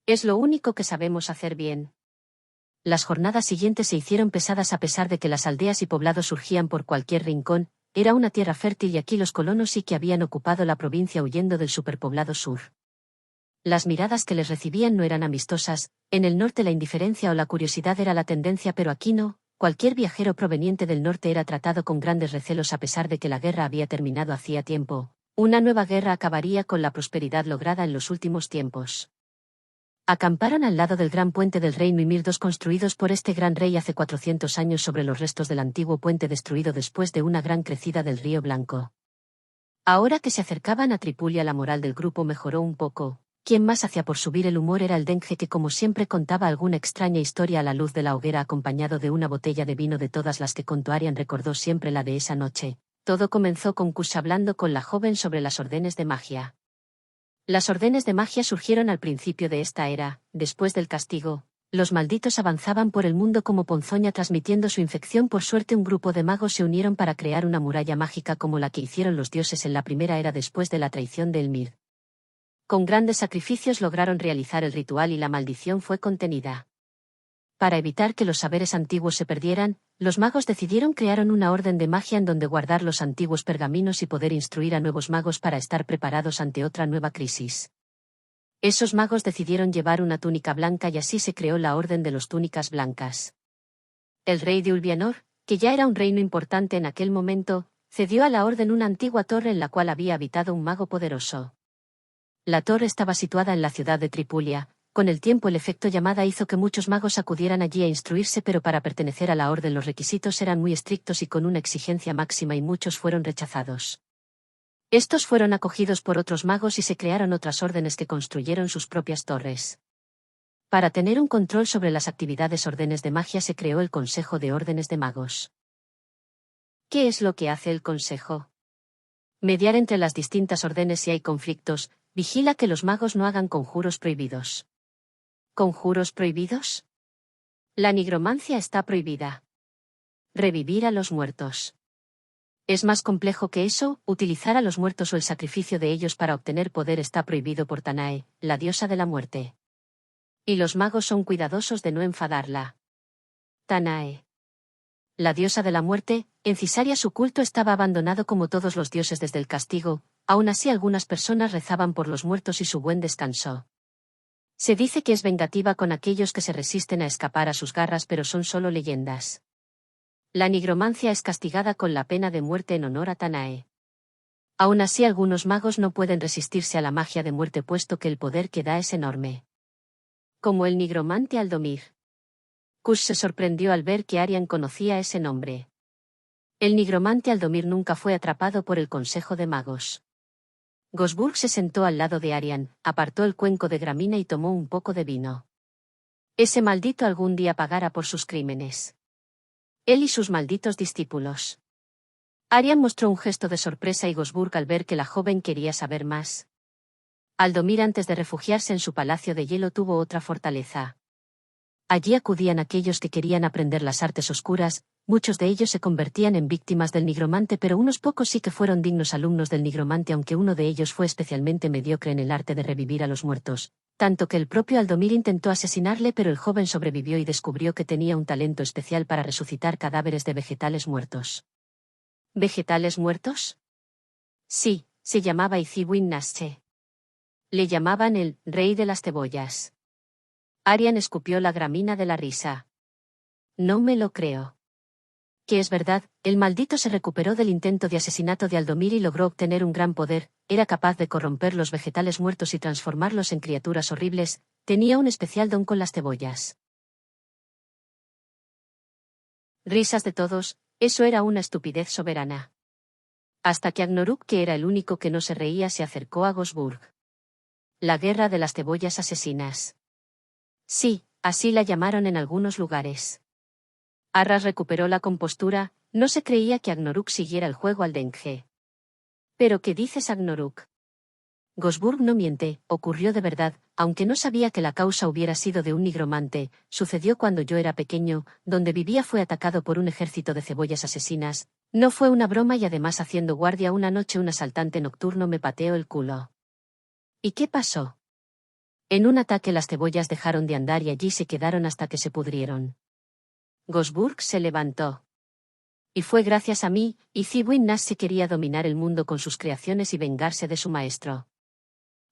Es lo único que sabemos hacer bien. Las jornadas siguientes se hicieron pesadas a pesar de que las aldeas y poblados surgían por cualquier rincón, era una tierra fértil y aquí los colonos sí que habían ocupado la provincia huyendo del superpoblado sur. Las miradas que les recibían no eran amistosas, en el norte la indiferencia o la curiosidad era la tendencia, pero aquí no. Cualquier viajero proveniente del norte era tratado con grandes recelos a pesar de que la guerra había terminado hacía tiempo. Una nueva guerra acabaría con la prosperidad lograda en los últimos tiempos. Acamparon al lado del gran puente del reino Ymir II construidos por este gran rey hace 400 años sobre los restos del antiguo puente destruido después de una gran crecida del río Blanco. Ahora que se acercaban a Tripulia la moral del grupo mejoró un poco. Quien más hacía por subir el humor era el Dengue que como siempre contaba alguna extraña historia a la luz de la hoguera acompañado de una botella de vino de todas las que contó Arian recordó siempre la de esa noche. Todo comenzó con Kush hablando con la joven sobre las órdenes de magia. Las órdenes de magia surgieron al principio de esta era, después del castigo. Los malditos avanzaban por el mundo como ponzoña transmitiendo su infección. Por suerte un grupo de magos se unieron para crear una muralla mágica como la que hicieron los dioses en la primera era después de la traición de Elmir. Con grandes sacrificios lograron realizar el ritual y la maldición fue contenida. Para evitar que los saberes antiguos se perdieran, los magos decidieron crear una orden de magia en donde guardar los antiguos pergaminos y poder instruir a nuevos magos para estar preparados ante otra nueva crisis. Esos magos decidieron llevar una túnica blanca y así se creó la Orden de los Túnicas Blancas. El rey de Ulvianor, que ya era un reino importante en aquel momento, cedió a la orden una antigua torre en la cual había habitado un mago poderoso. La torre estaba situada en la ciudad de Tripulia. Con el tiempo el efecto llamada hizo que muchos magos acudieran allí a instruirse, pero para pertenecer a la orden los requisitos eran muy estrictos y con una exigencia máxima y muchos fueron rechazados. Estos fueron acogidos por otros magos y se crearon otras órdenes que construyeron sus propias torres. Para tener un control sobre las actividades órdenes de magia se creó el Consejo de Órdenes de Magos. ¿Qué es lo que hace el Consejo? Mediar entre las distintas órdenes si hay conflictos. Vigila que los magos no hagan conjuros prohibidos. ¿Conjuros prohibidos? La nigromancia está prohibida. Revivir a los muertos. Es más complejo que eso, utilizar a los muertos o el sacrificio de ellos para obtener poder está prohibido por Tanae, la diosa de la muerte. Y los magos son cuidadosos de no enfadarla. Tanae. La diosa de la muerte, en Cisaria su culto estaba abandonado como todos los dioses desde el castigo. Aún así algunas personas rezaban por los muertos y su buen descanso. Se dice que es vengativa con aquellos que se resisten a escapar a sus garras, pero son solo leyendas. La nigromancia es castigada con la pena de muerte en honor a Tanae. Aún así algunos magos no pueden resistirse a la magia de muerte puesto que el poder que da es enorme. Como el nigromante Aldomir. Kush se sorprendió al ver que Arian conocía ese nombre. El nigromante Aldomir nunca fue atrapado por el Consejo de Magos. Gosburg se sentó al lado de Arian, apartó el cuenco de gramina y tomó un poco de vino. Ese maldito algún día pagará por sus crímenes. Él y sus malditos discípulos. Arian mostró un gesto de sorpresa y Gosburg al ver que la joven quería saber más. Aldomir antes de refugiarse en su palacio de hielo tuvo otra fortaleza. Allí acudían aquellos que querían aprender las artes oscuras, muchos de ellos se convertían en víctimas del nigromante pero unos pocos sí que fueron dignos alumnos del nigromante aunque uno de ellos fue especialmente mediocre en el arte de revivir a los muertos, tanto que el propio Aldomir intentó asesinarle pero el joven sobrevivió y descubrió que tenía un talento especial para resucitar cadáveres de vegetales muertos. ¿Vegetales muertos? Sí, se llamaba Iziwin Nasche. Le llamaban el rey de las cebollas. Arian escupió la gramina de la risa. No me lo creo. Que es verdad, el maldito se recuperó del intento de asesinato de Aldomir y logró obtener un gran poder, era capaz de corromper los vegetales muertos y transformarlos en criaturas horribles, tenía un especial don con las cebollas. Risas de todos, eso era una estupidez soberana. Hasta que Agnoruk, que era el único que no se reía, se acercó a Gosburg. La guerra de las cebollas asesinas. Sí, así la llamaron en algunos lugares. Arras recuperó la compostura, no se creía que Agnoruk siguiera el juego al dengue. ¿Pero qué dices, Agnoruk? Gosburg no miente, ocurrió de verdad, aunque no sabía que la causa hubiera sido de un nigromante, sucedió cuando yo era pequeño, donde vivía fue atacado por un ejército de cebollas asesinas, no fue una broma y además haciendo guardia una noche un asaltante nocturno me pateó el culo. ¿Y qué pasó? En un ataque las cebollas dejaron de andar y allí se quedaron hasta que se pudrieron. Gosburg se levantó. Y fue gracias a mí, y Cywin Nash se quería dominar el mundo con sus creaciones y vengarse de su maestro.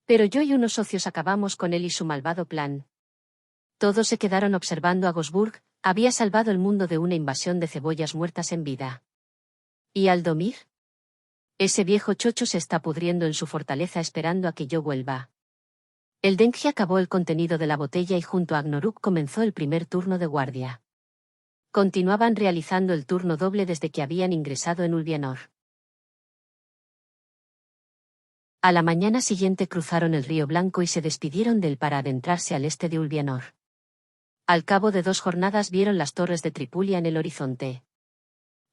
Pero yo y unos socios acabamos con él y su malvado plan. Todos se quedaron observando a Gosburg, había salvado el mundo de una invasión de cebollas muertas en vida. ¿Y Aldomir? Ese viejo chocho se está pudriendo en su fortaleza esperando a que yo vuelva. El dengue acabó el contenido de la botella y junto a Agnoruk comenzó el primer turno de guardia. Continuaban realizando el turno doble desde que habían ingresado en Ulvianor. A la mañana siguiente cruzaron el río Blanco y se despidieron de él para adentrarse al este de Ulvianor. Al cabo de 2 jornadas vieron las torres de Tripulia en el horizonte.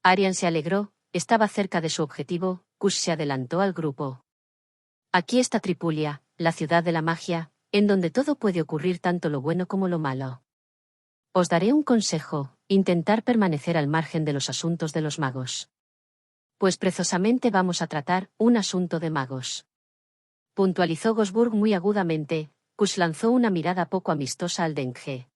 Arian se alegró, estaba cerca de su objetivo, Kush se adelantó al grupo. Aquí está Tripulia, la ciudad de la magia, en donde todo puede ocurrir tanto lo bueno como lo malo. Os daré un consejo, intentar permanecer al margen de los asuntos de los magos. Pues precisamente vamos a tratar un asunto de magos. Puntualizó Gosburg muy agudamente, Kush lanzó una mirada poco amistosa al dengue.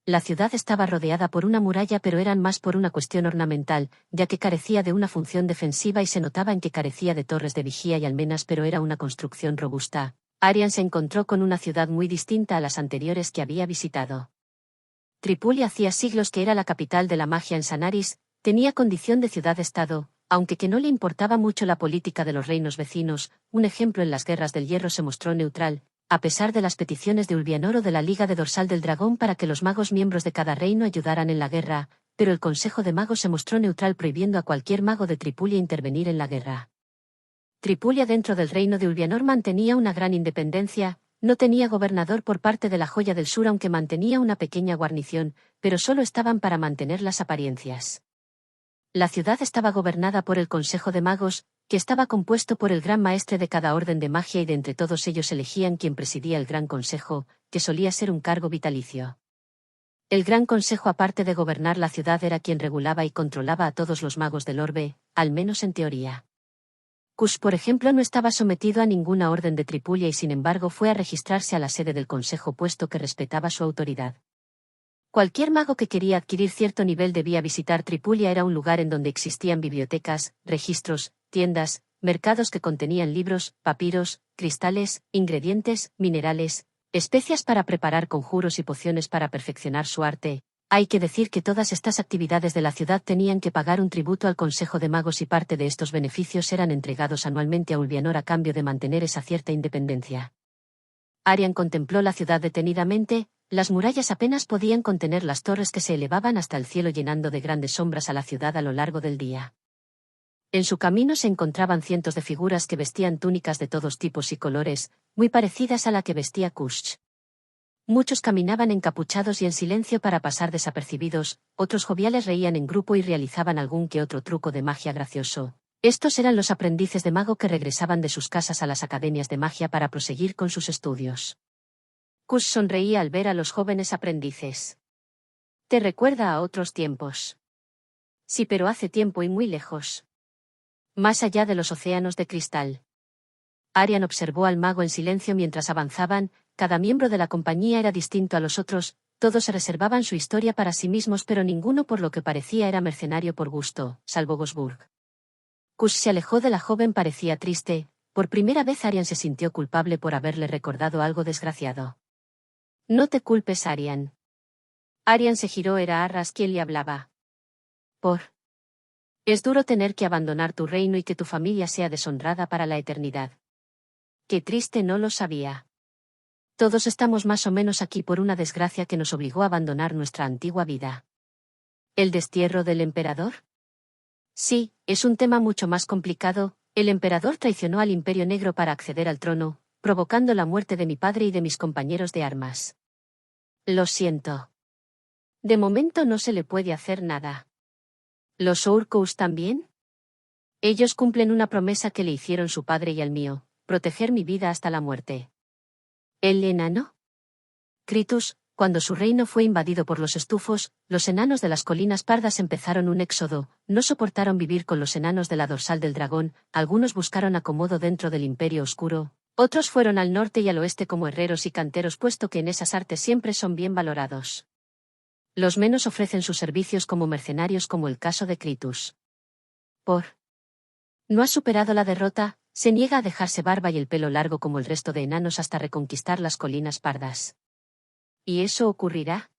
La ciudad estaba rodeada por una muralla pero eran más por una cuestión ornamental, ya que carecía de una función defensiva y se notaba en que carecía de torres de vigía y almenas pero era una construcción robusta. Arian se encontró con una ciudad muy distinta a las anteriores que había visitado. Tripulia hacía siglos que era la capital de la magia en Sanaris, tenía condición de ciudad-estado, aunque que no le importaba mucho la política de los reinos vecinos, un ejemplo en las guerras del hierro se mostró neutral, a pesar de las peticiones de Ulvianor o de la Liga de Dorsal del Dragón para que los magos miembros de cada reino ayudaran en la guerra, pero el Consejo de Magos se mostró neutral prohibiendo a cualquier mago de Tripulia intervenir en la guerra. Tripulia dentro del reino de Ulvianor mantenía una gran independencia, no tenía gobernador por parte de la Joya del Sur aunque mantenía una pequeña guarnición, pero solo estaban para mantener las apariencias. La ciudad estaba gobernada por el Consejo de Magos, que estaba compuesto por el gran maestre de cada orden de magia y de entre todos ellos elegían quien presidía el Gran Consejo, que solía ser un cargo vitalicio. El Gran Consejo aparte de gobernar la ciudad era quien regulaba y controlaba a todos los magos del orbe, al menos en teoría. Kush por ejemplo no estaba sometido a ninguna orden de Tripulia y sin embargo fue a registrarse a la sede del Consejo puesto que respetaba su autoridad. Cualquier mago que quería adquirir cierto nivel debía visitar Tripulia era un lugar en donde existían bibliotecas, registros, tiendas, mercados que contenían libros, papiros, cristales, ingredientes, minerales, especias para preparar conjuros y pociones para perfeccionar su arte. Hay que decir que todas estas actividades de la ciudad tenían que pagar un tributo al Consejo de Magos y parte de estos beneficios eran entregados anualmente a Ulvianor a cambio de mantener esa cierta independencia. Arian contempló la ciudad detenidamente, las murallas apenas podían contener las torres que se elevaban hasta el cielo llenando de grandes sombras a la ciudad a lo largo del día. En su camino se encontraban cientos de figuras que vestían túnicas de todos tipos y colores, muy parecidas a la que vestía Kush. Muchos caminaban encapuchados y en silencio para pasar desapercibidos, otros joviales reían en grupo y realizaban algún que otro truco de magia gracioso. Estos eran los aprendices de mago que regresaban de sus casas a las academias de magia para proseguir con sus estudios. Kush sonreía al ver a los jóvenes aprendices. ¿Te recuerda a otros tiempos? Sí, pero hace tiempo y muy lejos. Más allá de los océanos de cristal. Arian observó al mago en silencio mientras avanzaban, cada miembro de la compañía era distinto a los otros, todos se reservaban su historia para sí mismos pero ninguno por lo que parecía era mercenario por gusto, salvo Gosburg. Kush se alejó de la joven parecía triste, por primera vez Arian se sintió culpable por haberle recordado algo desgraciado. No te culpes, Arian. Arian se giró era Arras quien le hablaba. Es duro tener que abandonar tu reino y que tu familia sea deshonrada para la eternidad. Qué triste, no lo sabía. Todos estamos más o menos aquí por una desgracia que nos obligó a abandonar nuestra antigua vida. ¿El destierro del emperador? Sí, es un tema mucho más complicado. El emperador traicionó al Imperio Negro para acceder al trono, provocando la muerte de mi padre y de mis compañeros de armas. Lo siento. De momento no se le puede hacer nada. ¿Los Urkous también? Ellos cumplen una promesa que le hicieron su padre y el mío, proteger mi vida hasta la muerte. ¿El enano? Kritus, cuando su reino fue invadido por los estufos, los enanos de las colinas pardas empezaron un éxodo, no soportaron vivir con los enanos de la dorsal del dragón, algunos buscaron acomodo dentro del Imperio Oscuro, otros fueron al norte y al oeste como herreros y canteros puesto que en esas artes siempre son bien valorados. Los menos ofrecen sus servicios como mercenarios como el caso de Kritus. No ha superado la derrota, se niega a dejarse barba y el pelo largo como el resto de enanos hasta reconquistar las colinas pardas. ¿Y eso ocurrirá?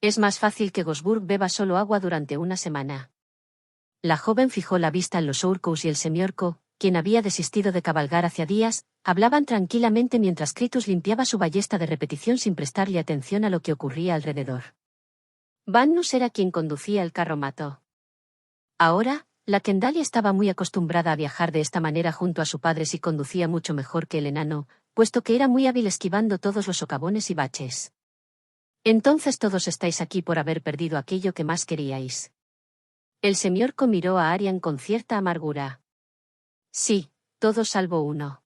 Es más fácil que Gosburg beba solo agua durante una semana. La joven fijó la vista en los Urkous y el semiorco, quien había desistido de cabalgar hacía días, hablaban tranquilamente mientras Kritus limpiaba su ballesta de repetición sin prestarle atención a lo que ocurría alrededor. Vannus era quien conducía el carromato. Ahora, la Kendalia estaba muy acostumbrada a viajar de esta manera junto a su padre y conducía mucho mejor que el enano, puesto que era muy hábil esquivando todos los socavones y baches. Entonces todos estáis aquí por haber perdido aquello que más queríais. El semiorco miró a Arian con cierta amargura. Sí, todos salvo uno.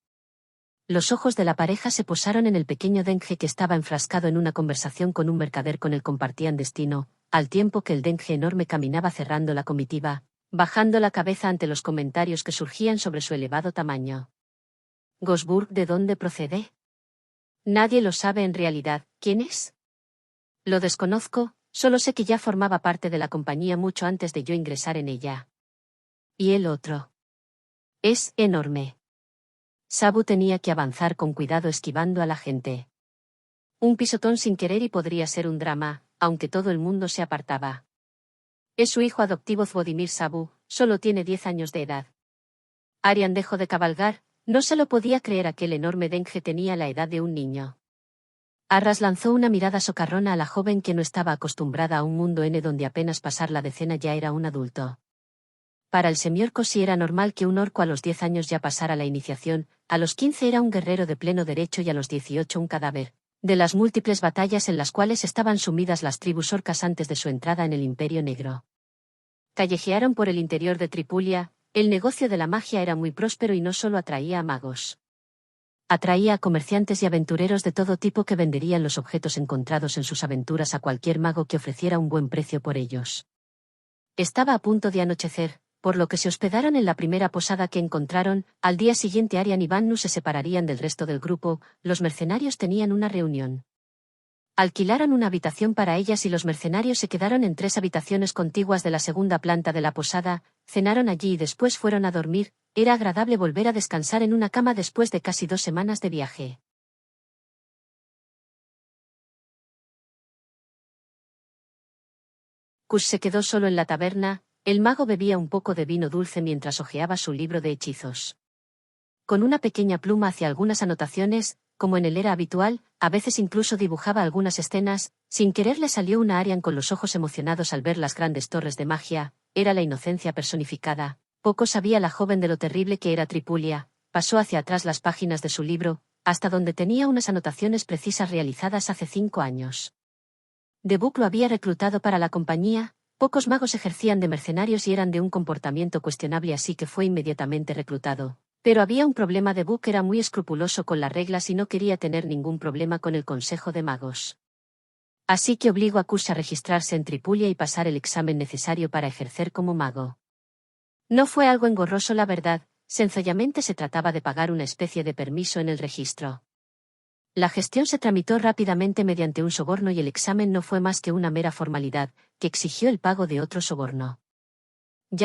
Los ojos de la pareja se posaron en el pequeño Denge que estaba enfrascado en una conversación con un mercader con el compartían destino, al tiempo que el Denge enorme caminaba cerrando la comitiva, bajando la cabeza ante los comentarios que surgían sobre su elevado tamaño. ¿Gosburg de dónde procede? Nadie lo sabe en realidad. ¿Quién es? Lo desconozco, solo sé que ya formaba parte de la compañía mucho antes de yo ingresar en ella. ¿Y el otro? Es enorme. Sabu tenía que avanzar con cuidado esquivando a la gente. Un pisotón sin querer y podría ser un drama, aunque todo el mundo se apartaba. Es su hijo adoptivo Zvodimir Sabu, solo tiene 10 años de edad. Arian dejó de cabalgar, no se lo podía creer aquel enorme Denge tenía la edad de un niño. Arras lanzó una mirada socarrona a la joven que no estaba acostumbrada a un mundo N donde apenas pasar la decena ya era un adulto. Para el semiorco sí era normal que un orco a los 10 años ya pasara la iniciación, a los 15 era un guerrero de pleno derecho y a los 18 un cadáver, de las múltiples batallas en las cuales estaban sumidas las tribus orcas antes de su entrada en el Imperio Negro. Callejearon por el interior de Tripulia, el negocio de la magia era muy próspero y no solo atraía a magos. Atraía a comerciantes y aventureros de todo tipo que venderían los objetos encontrados en sus aventuras a cualquier mago que ofreciera un buen precio por ellos. Estaba a punto de anochecer, por lo que se hospedaron en la primera posada que encontraron. Al día siguiente Arian y Vannus se separarían del resto del grupo, los mercenarios tenían una reunión. Alquilaron una habitación para ellas y los mercenarios se quedaron en 3 habitaciones contiguas de la segunda planta de la posada, cenaron allí y después fueron a dormir. Era agradable volver a descansar en una cama después de casi 2 semanas de viaje. Kush se quedó solo en la taberna, el mago bebía un poco de vino dulce mientras hojeaba su libro de hechizos. Con una pequeña pluma hacía algunas anotaciones, como en él era habitual, a veces incluso dibujaba algunas escenas, sin querer le salió una Arian con los ojos emocionados al ver las grandes torres de magia, era la inocencia personificada. Poco sabía la joven de lo terrible que era Tripulia, pasó hacia atrás las páginas de su libro, hasta donde tenía unas anotaciones precisas realizadas hace 5 años. Debuk lo había reclutado para la compañía, pocos magos ejercían de mercenarios y eran de un comportamiento cuestionable así que fue inmediatamente reclutado. Pero había un problema. Debuk era muy escrupuloso con las reglas y no quería tener ningún problema con el Consejo de Magos. Así que obligó a Kush a registrarse en Tripulia y pasar el examen necesario para ejercer como mago. No fue algo engorroso la verdad, sencillamente se trataba de pagar una especie de permiso en el registro. La gestión se tramitó rápidamente mediante un soborno y el examen no fue más que una mera formalidad, que exigió el pago de otro soborno.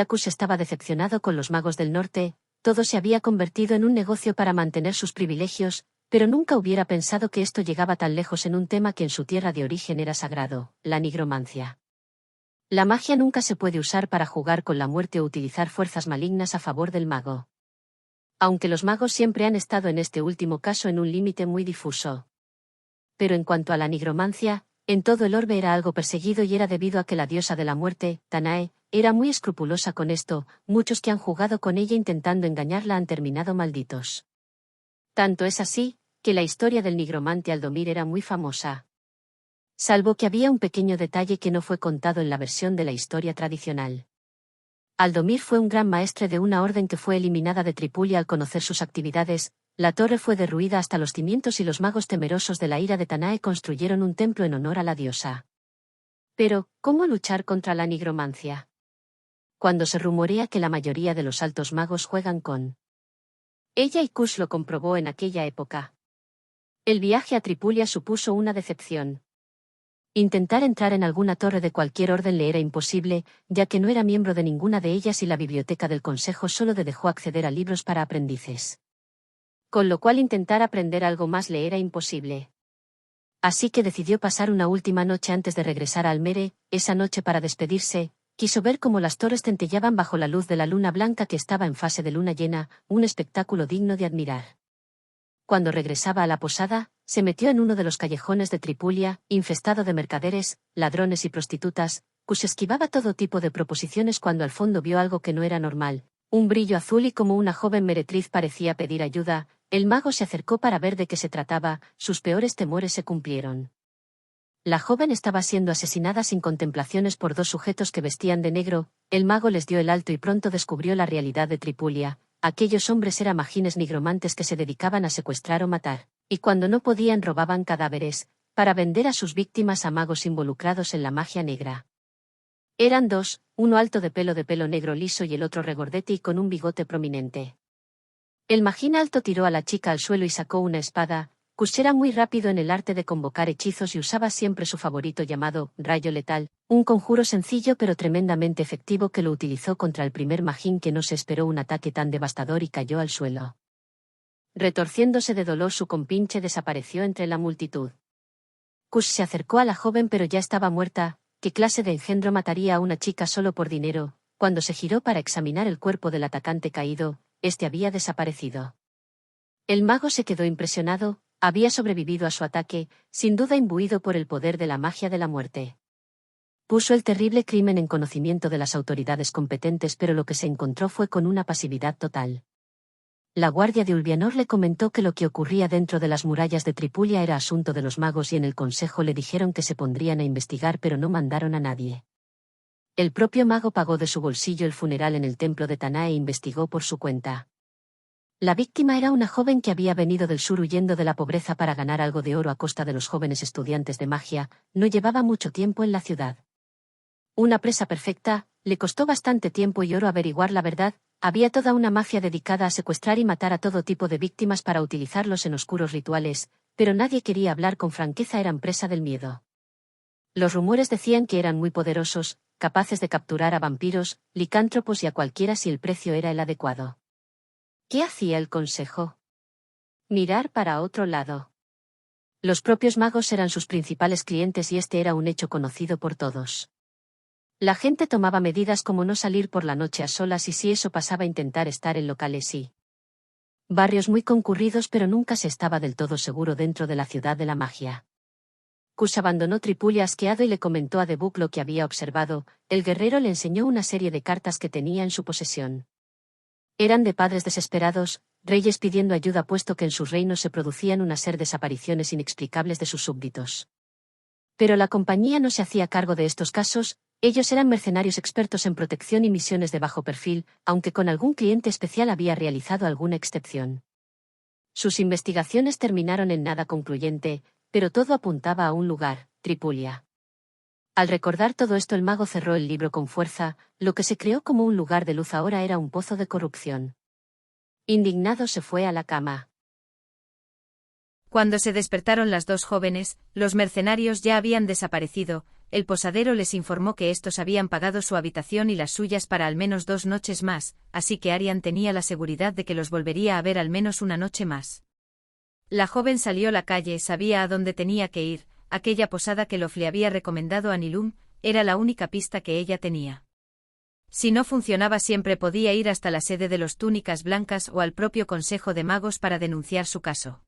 Kush estaba decepcionado con los magos del norte, todo se había convertido en un negocio para mantener sus privilegios, pero nunca hubiera pensado que esto llegaba tan lejos en un tema que en su tierra de origen era sagrado, la nigromancia. La magia nunca se puede usar para jugar con la muerte o utilizar fuerzas malignas a favor del mago. Aunque los magos siempre han estado en este último caso en un límite muy difuso. Pero en cuanto a la nigromancia, en todo el orbe era algo perseguido y era debido a que la diosa de la muerte, Danae, era muy escrupulosa con esto. Muchos que han jugado con ella intentando engañarla han terminado malditos. Tanto es así, que la historia del nigromante Aldomir era muy famosa. Salvo que había un pequeño detalle que no fue contado en la versión de la historia tradicional. Aldomir fue un gran maestre de una orden que fue eliminada de Tripulia al conocer sus actividades. La torre fue derruida hasta los cimientos y los magos temerosos de la ira de Danae construyeron un templo en honor a la diosa. Pero, ¿cómo luchar contra la nigromancia? Cuando se rumorea que la mayoría de los altos magos juegan con ella y Kush lo comprobó en aquella época. El viaje a Tripulia supuso una decepción. Intentar entrar en alguna torre de cualquier orden le era imposible, ya que no era miembro de ninguna de ellas y la biblioteca del consejo solo le dejó acceder a libros para aprendices. Con lo cual intentar aprender algo más le era imposible. Así que decidió pasar una última noche antes de regresar a Almere. Esa noche para despedirse, quiso ver cómo las torres centelleaban bajo la luz de la luna blanca que estaba en fase de luna llena, un espectáculo digno de admirar. Cuando regresaba a la posada, se metió en uno de los callejones de Tripulia, infestado de mercaderes, ladrones y prostitutas. Kush esquivaba todo tipo de proposiciones cuando al fondo vio algo que no era normal, un brillo azul y como una joven meretriz parecía pedir ayuda. El mago se acercó para ver de qué se trataba, sus peores temores se cumplieron. La joven estaba siendo asesinada sin contemplaciones por dos sujetos que vestían de negro. El mago les dio el alto y pronto descubrió la realidad de Tripulia. Aquellos hombres eran magines nigromantes que se dedicaban a secuestrar o matar, y cuando no podían robaban cadáveres, para vender a sus víctimas a magos involucrados en la magia negra. Eran dos, uno alto de pelo negro liso y el otro regordete y con un bigote prominente. El magín alto tiró a la chica al suelo y sacó una espada. Kush era muy rápido en el arte de convocar hechizos y usaba siempre su favorito llamado rayo letal, un conjuro sencillo pero tremendamente efectivo que lo utilizó contra el primer magín que no se esperó un ataque tan devastador y cayó al suelo. Retorciéndose de dolor su compinche desapareció entre la multitud. Kush se acercó a la joven pero ya estaba muerta. ¿Qué clase de engendro mataría a una chica solo por dinero? Cuando se giró para examinar el cuerpo del atacante caído, este había desaparecido. El mago se quedó impresionado. Había sobrevivido a su ataque, sin duda imbuido por el poder de la magia de la muerte. Puso el terrible crimen en conocimiento de las autoridades competentes, pero lo que se encontró fue con una pasividad total. La guardia de Ulvianor le comentó que lo que ocurría dentro de las murallas de Tripulia era asunto de los magos y en el consejo le dijeron que se pondrían a investigar pero no mandaron a nadie. El propio mago pagó de su bolsillo el funeral en el templo de Danae e investigó por su cuenta. La víctima era una joven que había venido del sur huyendo de la pobreza para ganar algo de oro a costa de los jóvenes estudiantes de magia. No llevaba mucho tiempo en la ciudad. Una presa perfecta, le costó bastante tiempo y oro averiguar la verdad. Había toda una mafia dedicada a secuestrar y matar a todo tipo de víctimas para utilizarlos en oscuros rituales, pero nadie quería hablar con franqueza, eran presa del miedo. Los rumores decían que eran muy poderosos, capaces de capturar a vampiros, licántropos y a cualquiera si el precio era el adecuado. ¿Qué hacía el consejo? Mirar para otro lado. Los propios magos eran sus principales clientes y este era un hecho conocido por todos. La gente tomaba medidas como no salir por la noche a solas y si eso pasaba intentar estar en locales y barrios muy concurridos, pero nunca se estaba del todo seguro dentro de la ciudad de la magia. Kush abandonó Tripulia asqueado y le comentó a Debuk lo que había observado. El guerrero le enseñó una serie de cartas que tenía en su posesión. Eran de padres desesperados, reyes pidiendo ayuda puesto que en sus reinos se producían una serie de desapariciones inexplicables de sus súbditos. Pero la compañía no se hacía cargo de estos casos. Ellos eran mercenarios expertos en protección y misiones de bajo perfil, aunque con algún cliente especial había realizado alguna excepción. Sus investigaciones terminaron en nada concluyente, pero todo apuntaba a un lugar, Tripulia. Al recordar todo esto el mago cerró el libro con fuerza. Lo que se creó como un lugar de luz ahora era un pozo de corrupción. Indignado se fue a la cama. Cuando se despertaron las dos jóvenes, los mercenarios ya habían desaparecido. El posadero les informó que estos habían pagado su habitación y las suyas para al menos 2 noches más, así que Arian tenía la seguridad de que los volvería a ver al menos una noche más. La joven salió a la calle, sabía a dónde tenía que ir, aquella posada que Lof le había recomendado a Nilum. era la única pista que ella tenía. Si no funcionaba siempre podía ir hasta la sede de los Túnicas Blancas o al propio Consejo de Magos para denunciar su caso.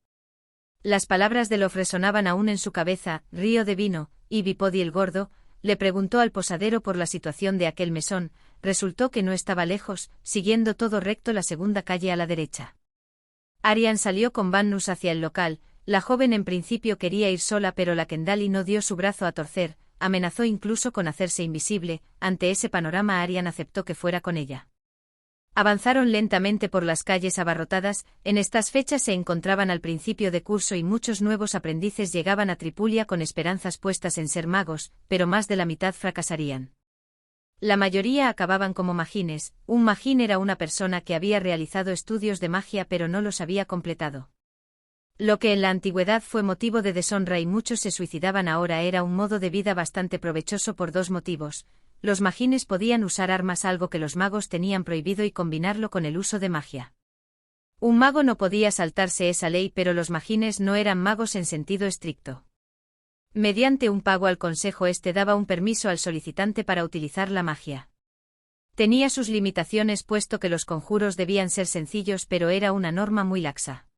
Las palabras de Love resonaban aún en su cabeza, río de vino, y Bipodi el gordo, le preguntó al posadero por la situación de aquel mesón, resultó que no estaba lejos, siguiendo todo recto la segunda calle a la derecha. Arian salió con Vannus hacia el local, la joven en principio quería ir sola pero la Kendali no dio su brazo a torcer, amenazó incluso con hacerse invisible, ante ese panorama Arian aceptó que fuera con ella. Avanzaron lentamente por las calles abarrotadas, en estas fechas se encontraban al principio de curso y muchos nuevos aprendices llegaban a Tripulia con esperanzas puestas en ser magos, pero más de la mitad fracasarían. La mayoría acababan como magines, un magín era una persona que había realizado estudios de magia pero no los había completado. Lo que en la antigüedad fue motivo de deshonra y muchos se suicidaban ahora era un modo de vida bastante provechoso por dos motivos. Los magines podían usar armas, algo que los magos tenían prohibido, y combinarlo con el uso de magia. Un mago no podía saltarse esa ley, pero los magines no eran magos en sentido estricto. Mediante un pago al consejo daba un permiso al solicitante para utilizar la magia. Tenía sus limitaciones puesto que los conjuros debían ser sencillos, pero era una norma muy laxa.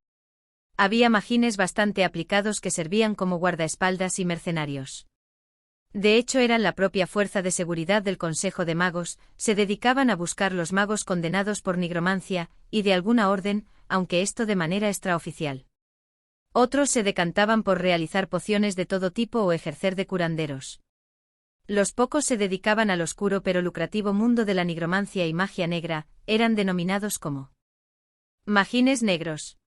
Había magines bastante aplicados que servían como guardaespaldas y mercenarios. De hecho eran la propia fuerza de seguridad del Consejo de Magos, se dedicaban a buscar los magos condenados por nigromancia, y de alguna orden, aunque esto de manera extraoficial. Otros se decantaban por realizar pociones de todo tipo o ejercer de curanderos. Los pocos se dedicaban al oscuro pero lucrativo mundo de la nigromancia y magia negra, eran denominados como magines negros.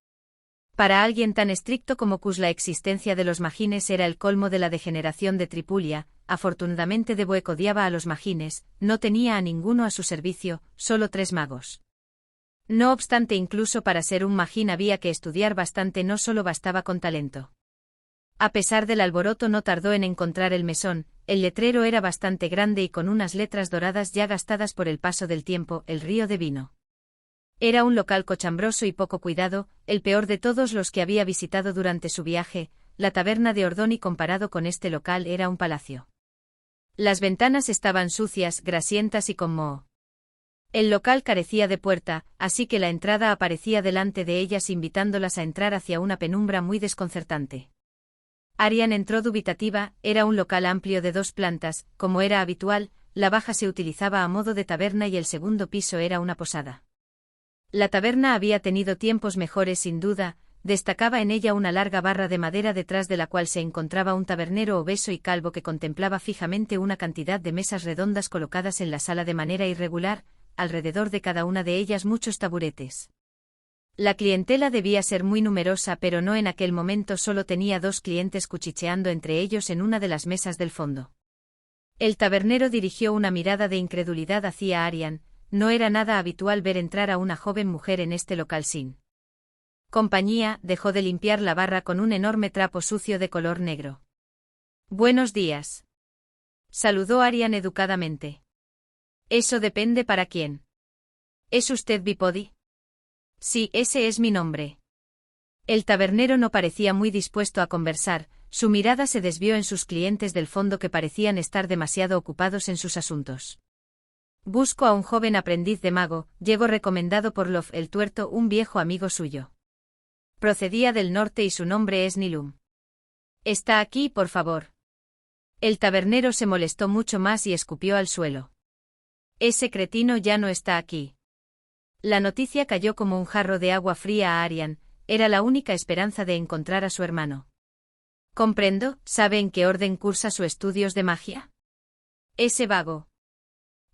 Para alguien tan estricto como Cus la existencia de los magines era el colmo de la degeneración de Tripulia. Afortunadamente Deboek odiaba a los magines, no tenía a ninguno a su servicio, solo 3 magos. No obstante, incluso para ser un magín había que estudiar bastante, no solo bastaba con talento. A pesar del alboroto no tardó en encontrar el mesón, el letrero era bastante grande y con unas letras doradas ya gastadas por el paso del tiempo, el río de vino. Era un local cochambroso y poco cuidado, el peor de todos los que había visitado durante su viaje. La taberna de Ordoni comparado con este local era un palacio. Las ventanas estaban sucias, grasientas y con moho. El local carecía de puerta, así que la entrada aparecía delante de ellas invitándolas a entrar hacia una penumbra muy desconcertante. Arian entró dubitativa, era un local amplio de 2 plantas, como era habitual, la baja se utilizaba a modo de taberna y el segundo piso era una posada. La taberna había tenido tiempos mejores sin duda, destacaba en ella una larga barra de madera detrás de la cual se encontraba un tabernero obeso y calvo que contemplaba fijamente una cantidad de mesas redondas colocadas en la sala de manera irregular, alrededor de cada una de ellas muchos taburetes. La clientela debía ser muy numerosa, pero no en aquel momento, solo tenía 2 clientes cuchicheando entre ellos en una de las mesas del fondo. El tabernero dirigió una mirada de incredulidad hacia Arian. No era nada habitual ver entrar a una joven mujer en este local sin compañía, dejó de limpiar la barra con un enorme trapo sucio de color negro. Buenos días. Saludó Arian educadamente. Eso depende para quién. ¿Es usted Bipodi? Sí, ese es mi nombre. El tabernero no parecía muy dispuesto a conversar, su mirada se desvió en sus clientes del fondo que parecían estar demasiado ocupados en sus asuntos. Busco a un joven aprendiz de mago, llegó recomendado por Love el Tuerto, un viejo amigo suyo. Procedía del norte y su nombre es Nilum. ¿Está aquí, por favor? El tabernero se molestó mucho más y escupió al suelo. Ese cretino ya no está aquí. La noticia cayó como un jarro de agua fría a Arian, era la única esperanza de encontrar a su hermano. Comprendo, ¿sabe en qué orden cursa sus estudios de magia? Ese vago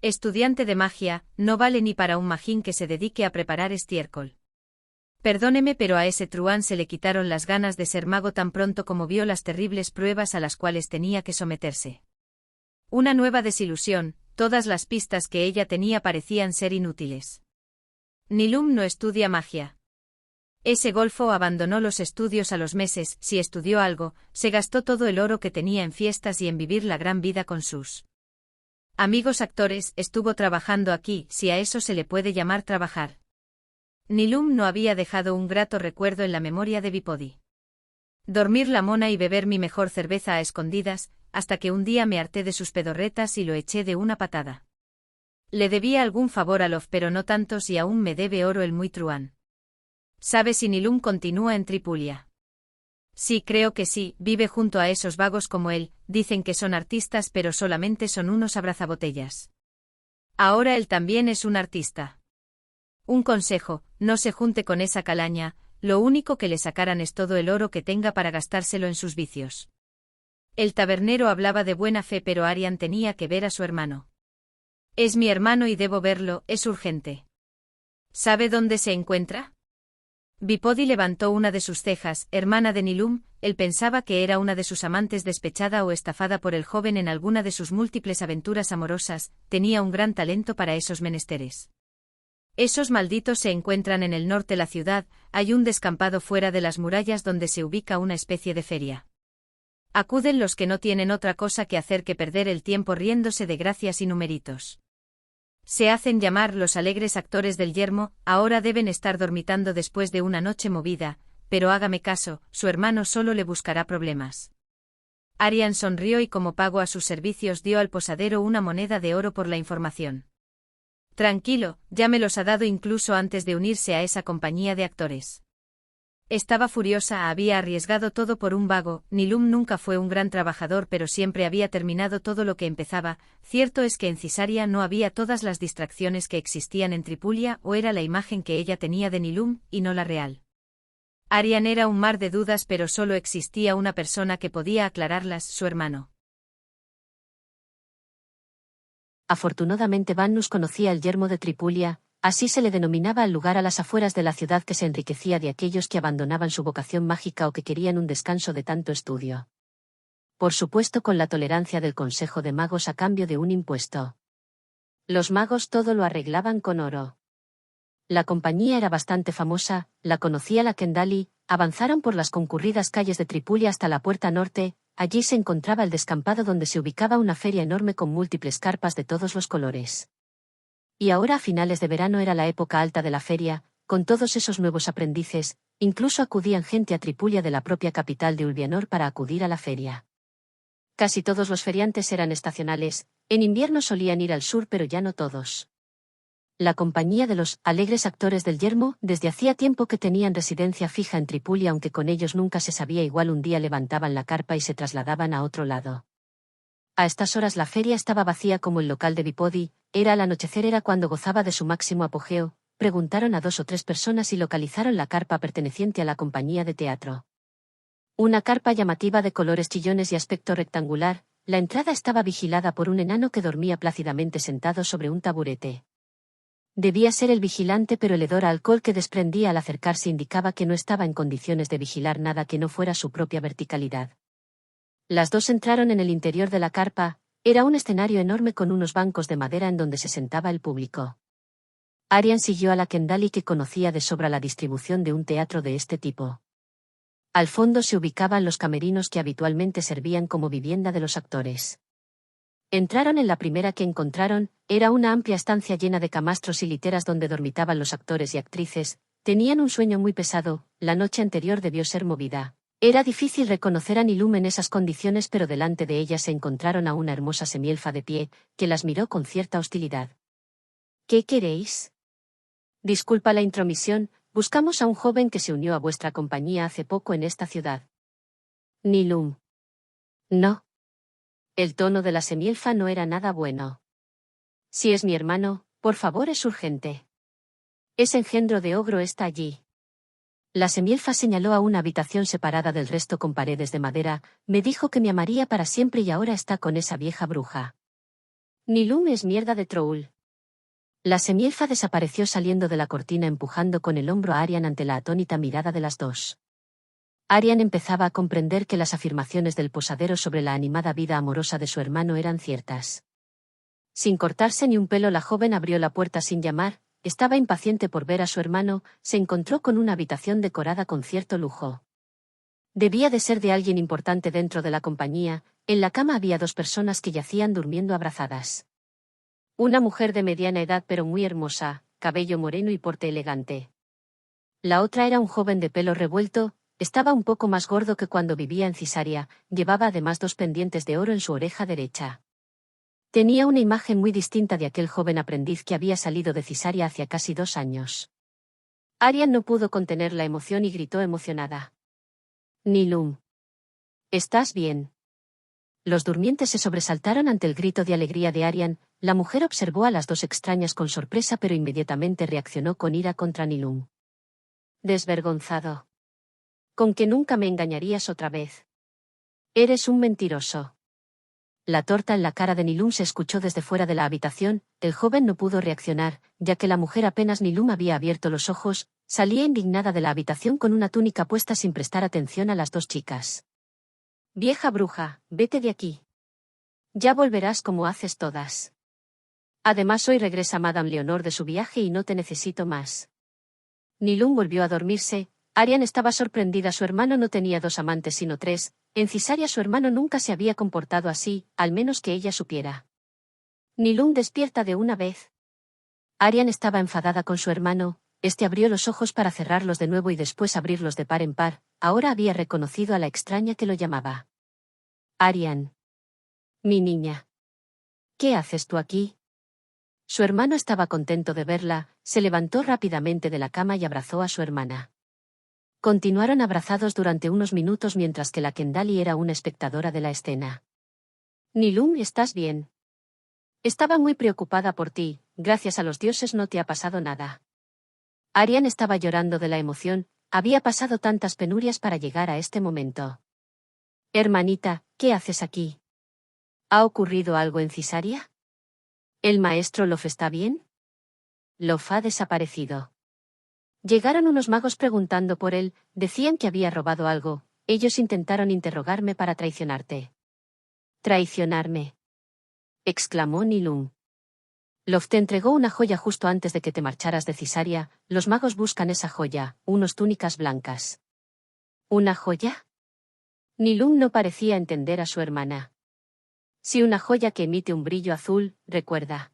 estudiante de magia, no vale ni para un magín que se dedique a preparar estiércol. Perdóneme, pero a ese truán se le quitaron las ganas de ser mago tan pronto como vio las terribles pruebas a las cuales tenía que someterse. Una nueva desilusión, todas las pistas que ella tenía parecían ser inútiles. Nilum no estudia magia. Ese golfo abandonó los estudios a los meses, si estudió algo, se gastó todo el oro que tenía en fiestas y en vivir la gran vida con sus amigos actores, estuvo trabajando aquí, si a eso se le puede llamar trabajar. Nilum no había dejado un grato recuerdo en la memoria de Bipodi. Dormir la mona y beber mi mejor cerveza a escondidas, hasta que un día me harté de sus pedorretas y lo eché de una patada. Le debía algún favor a Love, pero no tantos, y aún me debe oro el muy truán. ¿Sabes si Nilum continúa en Tripulia? Sí, creo que sí, vive junto a esos vagos como él, dicen que son artistas pero solamente son unos abrazabotellas. Ahora él también es un artista. Un consejo, no se junte con esa calaña, lo único que le sacarán es todo el oro que tenga para gastárselo en sus vicios. El tabernero hablaba de buena fe, pero Arian tenía que ver a su hermano. Es mi hermano y debo verlo, es urgente. ¿Sabe dónde se encuentra? Bipodi levantó una de sus cejas. Hermana de Nilum, él pensaba que era una de sus amantes despechada o estafada por el joven en alguna de sus múltiples aventuras amorosas, tenía un gran talento para esos menesteres. Esos malditos se encuentran en el norte de la ciudad, hay un descampado fuera de las murallas donde se ubica una especie de feria. Acuden los que no tienen otra cosa que hacer que perder el tiempo riéndose de gracias y numeritos. Se hacen llamar los alegres actores del yermo, ahora deben estar dormitando después de una noche movida, pero hágame caso, su hermano solo le buscará problemas. Arian sonrió y como pago a sus servicios dio al posadero una moneda de oro por la información. Tranquilo, ya me los ha dado incluso antes de unirse a esa compañía de actores. Estaba furiosa, había arriesgado todo por un vago. Nilum nunca fue un gran trabajador, pero siempre había terminado todo lo que empezaba. Cierto es que en Cisaria no había todas las distracciones que existían en Tripulia, o era la imagen que ella tenía de Nilum, y no la real. Arian era un mar de dudas, pero solo existía una persona que podía aclararlas, su hermano. Afortunadamente Vannus conocía el yermo de Tripulia. Así se le denominaba al lugar a las afueras de la ciudad que se enriquecía de aquellos que abandonaban su vocación mágica o que querían un descanso de tanto estudio. Por supuesto, con la tolerancia del Consejo de Magos a cambio de un impuesto. Los magos todo lo arreglaban con oro. La compañía era bastante famosa, la conocía la Kendali, avanzaron por las concurridas calles de Tripulia hasta la puerta norte. Allí se encontraba el descampado donde se ubicaba una feria enorme con múltiples carpas de todos los colores. Y ahora a finales de verano era la época alta de la feria, con todos esos nuevos aprendices, incluso acudían gente a Tripulia de la propia capital de Ulvianor para acudir a la feria. Casi todos los feriantes eran estacionales, en invierno solían ir al sur pero ya no todos. La compañía de los alegres actores del yermo desde hacía tiempo que tenían residencia fija en Tripulia, aunque con ellos nunca se sabía, igual un día levantaban la carpa y se trasladaban a otro lado. A estas horas la feria estaba vacía como el local de Bipodi, era al anochecer, era cuando gozaba de su máximo apogeo. Preguntaron a 2 o 3 personas y localizaron la carpa perteneciente a la compañía de teatro. Una carpa llamativa de colores chillones y aspecto rectangular, la entrada estaba vigilada por un enano que dormía plácidamente sentado sobre un taburete. Debía ser el vigilante, pero el hedor a alcohol que desprendía al acercarse indicaba que no estaba en condiciones de vigilar nada que no fuera su propia verticalidad. Las dos entraron en el interior de la carpa. Era un escenario enorme con unos bancos de madera en donde se sentaba el público. Arian siguió a la Kendali, que conocía de sobra la distribución de un teatro de este tipo. Al fondo se ubicaban los camerinos que habitualmente servían como vivienda de los actores. Entraron en la primera que encontraron, era una amplia estancia llena de camastros y literas donde dormitaban los actores y actrices. Tenían un sueño muy pesado, la noche anterior debió ser movida. Era difícil reconocer a Nilum en esas condiciones, pero delante de ella se encontraron a una hermosa semielfa de pie, que las miró con cierta hostilidad. ¿Qué queréis? Disculpa la intromisión, buscamos a un joven que se unió a vuestra compañía hace poco en esta ciudad. Nilum. No. El tono de la semielfa no era nada bueno. Si es mi hermano, por favor, es urgente. Ese engendro de ogro está allí. La semielfa señaló a una habitación separada del resto con paredes de madera. Me dijo que me amaría para siempre y ahora está con esa vieja bruja. Nilum es mierda de Troul. La semielfa desapareció saliendo de la cortina, empujando con el hombro a Arian ante la atónita mirada de las dos. Arian empezaba a comprender que las afirmaciones del posadero sobre la animada vida amorosa de su hermano eran ciertas. Sin cortarse ni un pelo, la joven abrió la puerta sin llamar. Estaba impaciente por ver a su hermano. Se encontró con una habitación decorada con cierto lujo. Debía de ser de alguien importante dentro de la compañía. En la cama había 2 personas que yacían durmiendo abrazadas. Una mujer de mediana edad pero muy hermosa, cabello moreno y porte elegante. La otra era un joven de pelo revuelto, estaba un poco más gordo que cuando vivía en Cisaria, llevaba además 2 pendientes de oro en su oreja derecha. Tenía una imagen muy distinta de aquel joven aprendiz que había salido de Cisaria hacía casi 2 años. Arian no pudo contener la emoción y gritó emocionada. Nilum. ¿Estás bien? Los durmientes se sobresaltaron ante el grito de alegría de Arian. La mujer observó a las 2 extrañas con sorpresa pero inmediatamente reaccionó con ira contra Nilum. Desvergonzado. Con que nunca me engañarías otra vez. Eres un mentiroso. La torta en la cara de Nilum se escuchó desde fuera de la habitación. El joven no pudo reaccionar, ya que la mujer apenas Nilum había abierto los ojos, salía indignada de la habitación con una túnica puesta sin prestar atención a las 2 chicas. Vieja bruja, vete de aquí. Ya volverás como haces todas. Además hoy regresa Madame Leonor de su viaje y no te necesito más. Nilum volvió a dormirse. Arian estaba sorprendida. Su hermano no tenía 2 amantes sino 3. En Cisaria su hermano nunca se había comportado así, al menos que ella supiera. Nilum, despierta de una vez. Arian estaba enfadada con su hermano. Este abrió los ojos para cerrarlos de nuevo y después abrirlos de par en par. Ahora había reconocido a la extraña que lo llamaba. Arian. Mi niña. ¿Qué haces tú aquí? Su hermano estaba contento de verla, se levantó rápidamente de la cama y abrazó a su hermana. Continuaron abrazados durante unos minutos mientras que la Kendali era una espectadora de la escena. Nilum, ¿estás bien? Estaba muy preocupada por ti, gracias a los dioses no te ha pasado nada. Arian estaba llorando de la emoción, había pasado tantas penurias para llegar a este momento. Hermanita, ¿qué haces aquí? ¿Ha ocurrido algo en Cisaria? ¿El maestro Lof está bien? Lof ha desaparecido. Llegaron unos magos preguntando por él, decían que había robado algo. Ellos intentaron interrogarme para traicionarte. ¿Traicionarme? Exclamó Nilum. Lof te entregó una joya justo antes de que te marcharas de Cisaria. Los magos buscan esa joya, unos túnicas blancas. ¿Una joya? Nilum no parecía entender a su hermana. Sí, una joya que emite un brillo azul, recuerda.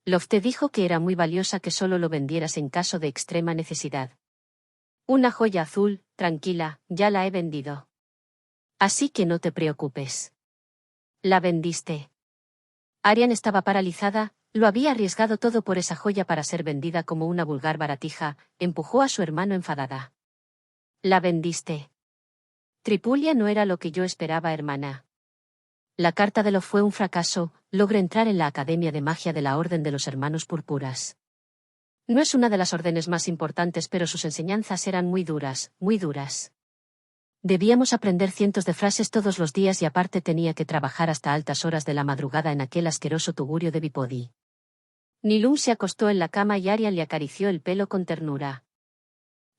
Lof te dijo que era muy valiosa, que solo lo vendieras en caso de extrema necesidad. Una joya azul, tranquila, ya la he vendido. Así que no te preocupes. La vendiste. Arian estaba paralizada, lo había arriesgado todo por esa joya para ser vendida como una vulgar baratija, empujó a su hermano enfadada. La vendiste. Tripulia no era lo que yo esperaba, hermana. La carta de Lof fue un fracaso, logró entrar en la Academia de Magia de la Orden de los Hermanos Púrpuras. No es una de las órdenes más importantes, pero sus enseñanzas eran muy duras, muy duras. Debíamos aprender cientos de frases todos los días y aparte tenía que trabajar hasta altas horas de la madrugada en aquel asqueroso tugurio de Bipodi. Nilum se acostó en la cama y Arian le acarició el pelo con ternura.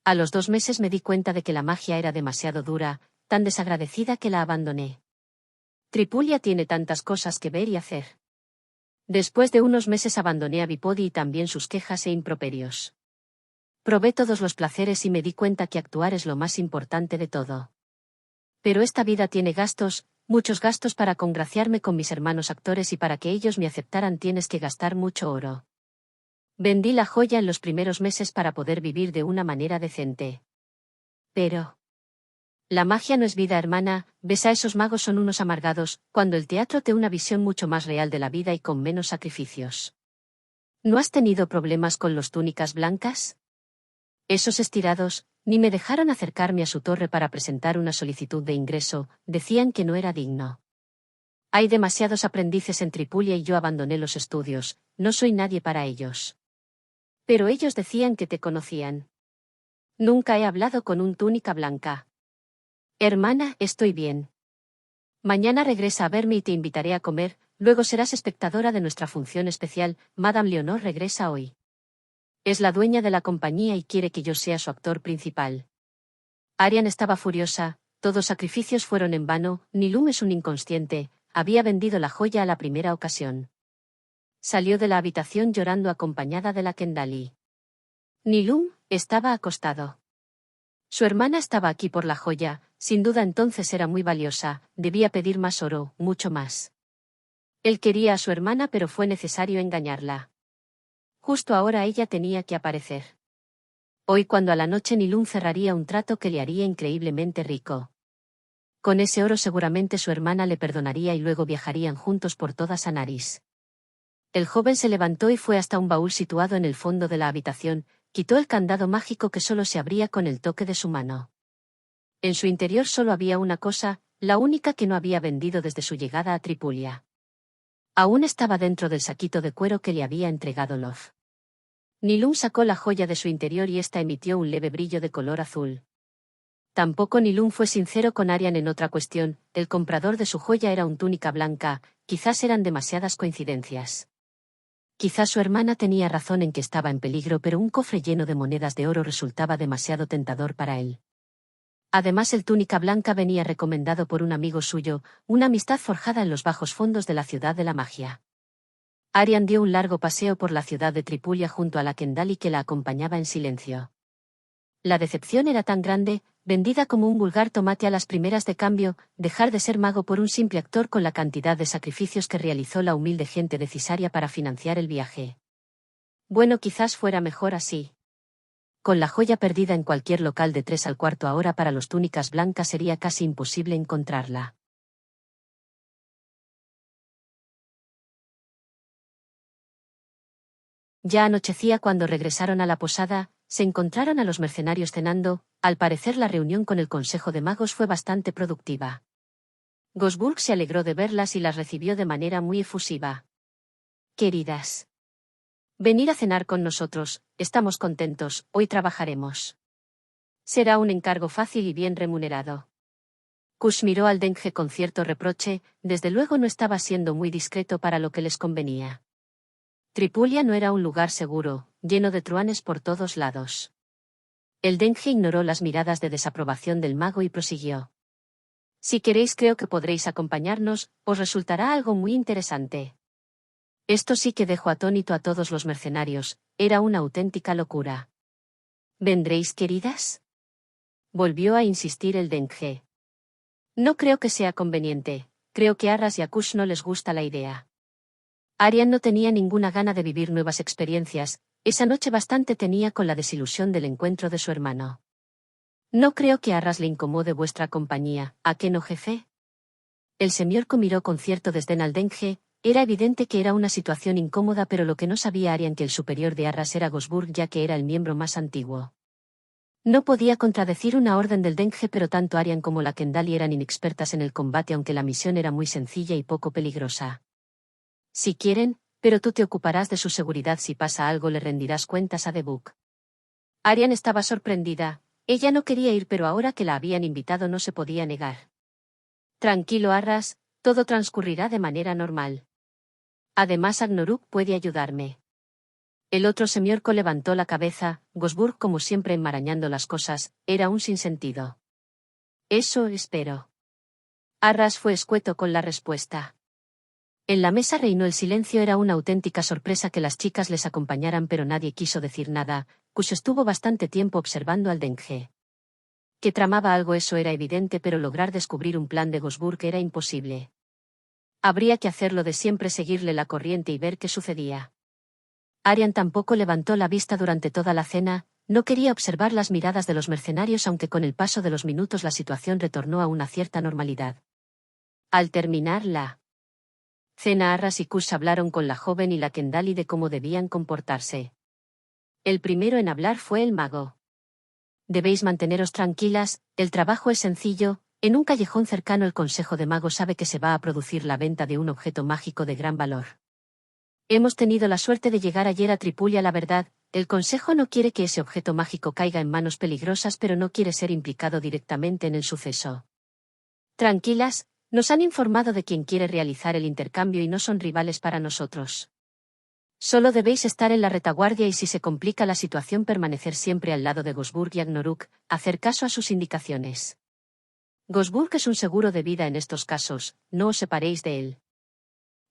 A los 2 meses me di cuenta de que la magia era demasiado dura, tan desagradecida que la abandoné. Tripulia tiene tantas cosas que ver y hacer. Después de unos meses abandoné a Bipodi y también sus quejas e improperios. Probé todos los placeres y me di cuenta que actuar es lo más importante de todo. Pero esta vida tiene gastos, muchos gastos. Para congraciarme con mis hermanos actores y para que ellos me aceptaran tienes que gastar mucho oro. Vendí la joya en los primeros meses para poder vivir de una manera decente. Pero la magia no es vida, hermana. Ves, a esos magos son unos amargados, cuando el teatro te da una visión mucho más real de la vida y con menos sacrificios. ¿No has tenido problemas con los túnicas blancas? Esos estirados, ni me dejaron acercarme a su torre para presentar una solicitud de ingreso, decían que no era digno. Hay demasiados aprendices en Tripulia y yo abandoné los estudios, no soy nadie para ellos. Pero ellos decían que te conocían. Nunca he hablado con un túnica blanca. Hermana, estoy bien. Mañana regresa a verme y te invitaré a comer, luego serás espectadora de nuestra función especial. Madame Leonor regresa hoy. Es la dueña de la compañía y quiere que yo sea su actor principal. Arian estaba furiosa, todos sacrificios fueron en vano. Nilum es un inconsciente, había vendido la joya a la primera ocasión. Salió de la habitación llorando acompañada de la Kendali. Nilum estaba acostado. Su hermana estaba aquí por la joya, sin duda entonces era muy valiosa, debía pedir más oro, mucho más. Él quería a su hermana pero fue necesario engañarla. Justo ahora ella tenía que aparecer. Hoy cuando a la noche Nilún cerraría un trato que le haría increíblemente rico. Con ese oro seguramente su hermana le perdonaría y luego viajarían juntos por toda Sanaris. El joven se levantó y fue hasta un baúl situado en el fondo de la habitación, quitó el candado mágico que solo se abría con el toque de su mano. En su interior solo había una cosa, la única que no había vendido desde su llegada a Tripulia. Aún estaba dentro del saquito de cuero que le había entregado Love. Nilún sacó la joya de su interior y ésta emitió un leve brillo de color azul. Tampoco Nilún fue sincero con Arian en otra cuestión, el comprador de su joya era un túnica blanca, quizás eran demasiadas coincidencias. Quizás su hermana tenía razón en que estaba en peligro, pero un cofre lleno de monedas de oro resultaba demasiado tentador para él. Además, el túnica blanca venía recomendado por un amigo suyo, una amistad forjada en los bajos fondos de la ciudad de la magia. Arian dio un largo paseo por la ciudad de Tripulia junto a la Kendali que la acompañaba en silencio. La decepción era tan grande, vendida como un vulgar tomate a las primeras de cambio, dejar de ser mago por un simple actor con la cantidad de sacrificios que realizó la humilde gente de Cisaria para financiar el viaje. Bueno, quizás fuera mejor así. Con la joya perdida en cualquier local de 3 al cuarto ahora para los túnicas blancas sería casi imposible encontrarla. Ya anochecía cuando regresaron a la posada, se encontraron a los mercenarios cenando, al parecer la reunión con el Consejo de Magos fue bastante productiva. Gosburg se alegró de verlas y las recibió de manera muy efusiva. Queridas. Venid a cenar con nosotros, estamos contentos, hoy trabajaremos. Será un encargo fácil y bien remunerado. Kush miró al Dengue con cierto reproche, desde luego no estaba siendo muy discreto para lo que les convenía. Tripulia no era un lugar seguro, lleno de truanes por todos lados. El Dengue ignoró las miradas de desaprobación del mago y prosiguió. Si queréis creo que podréis acompañarnos, os resultará algo muy interesante. Esto sí que dejó atónito a todos los mercenarios, era una auténtica locura. ¿Vendréis, queridas? Volvió a insistir el Dengue. No creo que sea conveniente, creo que a Arras y a Kush no les gusta la idea. Arian no tenía ninguna gana de vivir nuevas experiencias, esa noche bastante tenía con la desilusión del encuentro de su hermano. No creo que a Arras le incomode vuestra compañía, ¿a qué no, jefe? El semiorco miró con cierto desdén al Dengue, era evidente que era una situación incómoda, pero lo que no sabía Arian que el superior de Arras era Gosburg ya que era el miembro más antiguo. No podía contradecir una orden del Dengue, pero tanto Arian como la Kendali eran inexpertas en el combate aunque la misión era muy sencilla y poco peligrosa. Si quieren, pero tú te ocuparás de su seguridad, si pasa algo le rendirás cuentas a Debuk. Arian estaba sorprendida, ella no quería ir pero ahora que la habían invitado no se podía negar. Tranquilo Arras, todo transcurrirá de manera normal. Además Agnoruk puede ayudarme. El otro semiorco levantó la cabeza, Gosburg como siempre enmarañando las cosas, era un sinsentido. Eso espero. Arras fue escueto con la respuesta. En la mesa reinó el silencio, era una auténtica sorpresa que las chicas les acompañaran pero nadie quiso decir nada, Kush estuvo bastante tiempo observando al Dengue. Que tramaba algo eso era evidente pero lograr descubrir un plan de Gosburg era imposible. Habría que hacerlo de siempre, seguirle la corriente y ver qué sucedía. Arian tampoco levantó la vista durante toda la cena, no quería observar las miradas de los mercenarios aunque con el paso de los minutos la situación retornó a una cierta normalidad. Al terminar la cena Arras y Kush hablaron con la joven y la Kendali de cómo debían comportarse. El primero en hablar fue el mago. Debéis manteneros tranquilas, el trabajo es sencillo, en un callejón cercano el Consejo de Magos sabe que se va a producir la venta de un objeto mágico de gran valor. Hemos tenido la suerte de llegar ayer a Tripulia, la verdad, el Consejo no quiere que ese objeto mágico caiga en manos peligrosas pero no quiere ser implicado directamente en el suceso. Tranquilas, nos han informado de quien quiere realizar el intercambio y no son rivales para nosotros. Solo debéis estar en la retaguardia y si se complica la situación permanecer siempre al lado de Gosburg y Agnoruk, hacer caso a sus indicaciones. Gosburg es un seguro de vida en estos casos, no os separéis de él.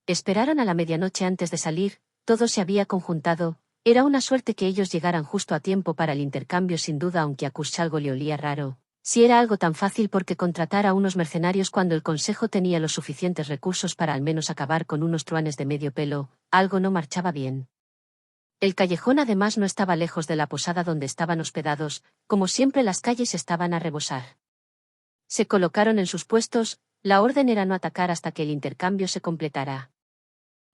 Esperaron a la medianoche antes de salir, todo se había conjuntado, era una suerte que ellos llegaran justo a tiempo para el intercambio sin duda aunque a Kush algo le olía raro. Si era algo tan fácil porque contratar a unos mercenarios cuando el Consejo tenía los suficientes recursos para al menos acabar con unos truanes de medio pelo, algo no marchaba bien. El callejón además no estaba lejos de la posada donde estaban hospedados, como siempre las calles estaban a rebosar. Se colocaron en sus puestos, la orden era no atacar hasta que el intercambio se completara.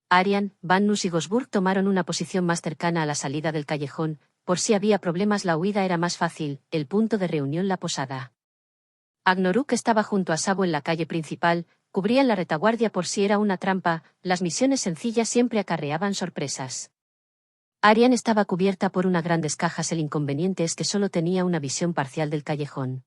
Arian, Vannus y Gosburg tomaron una posición más cercana a la salida del callejón, por si había problemas la huida era más fácil, el punto de reunión la posada. Agnoruk estaba junto a Sabo en la calle principal, cubrían la retaguardia por si era una trampa, las misiones sencillas siempre acarreaban sorpresas. Arian estaba cubierta por unas grandes cajas, el inconveniente es que solo tenía una visión parcial del callejón.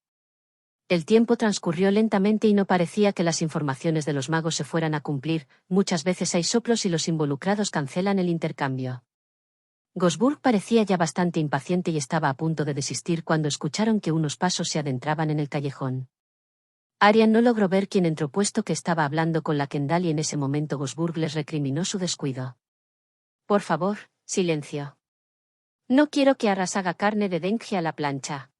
El tiempo transcurrió lentamente y no parecía que las informaciones de los magos se fueran a cumplir, muchas veces hay soplos y los involucrados cancelan el intercambio. Gosburg parecía ya bastante impaciente y estaba a punto de desistir cuando escucharon que unos pasos se adentraban en el callejón. Arian no logró ver quién entró puesto que estaba hablando con la Kendall y en ese momento Gosburg les recriminó su descuido. Por favor, silencio. No quiero que Arras haga carne de dengue a la plancha.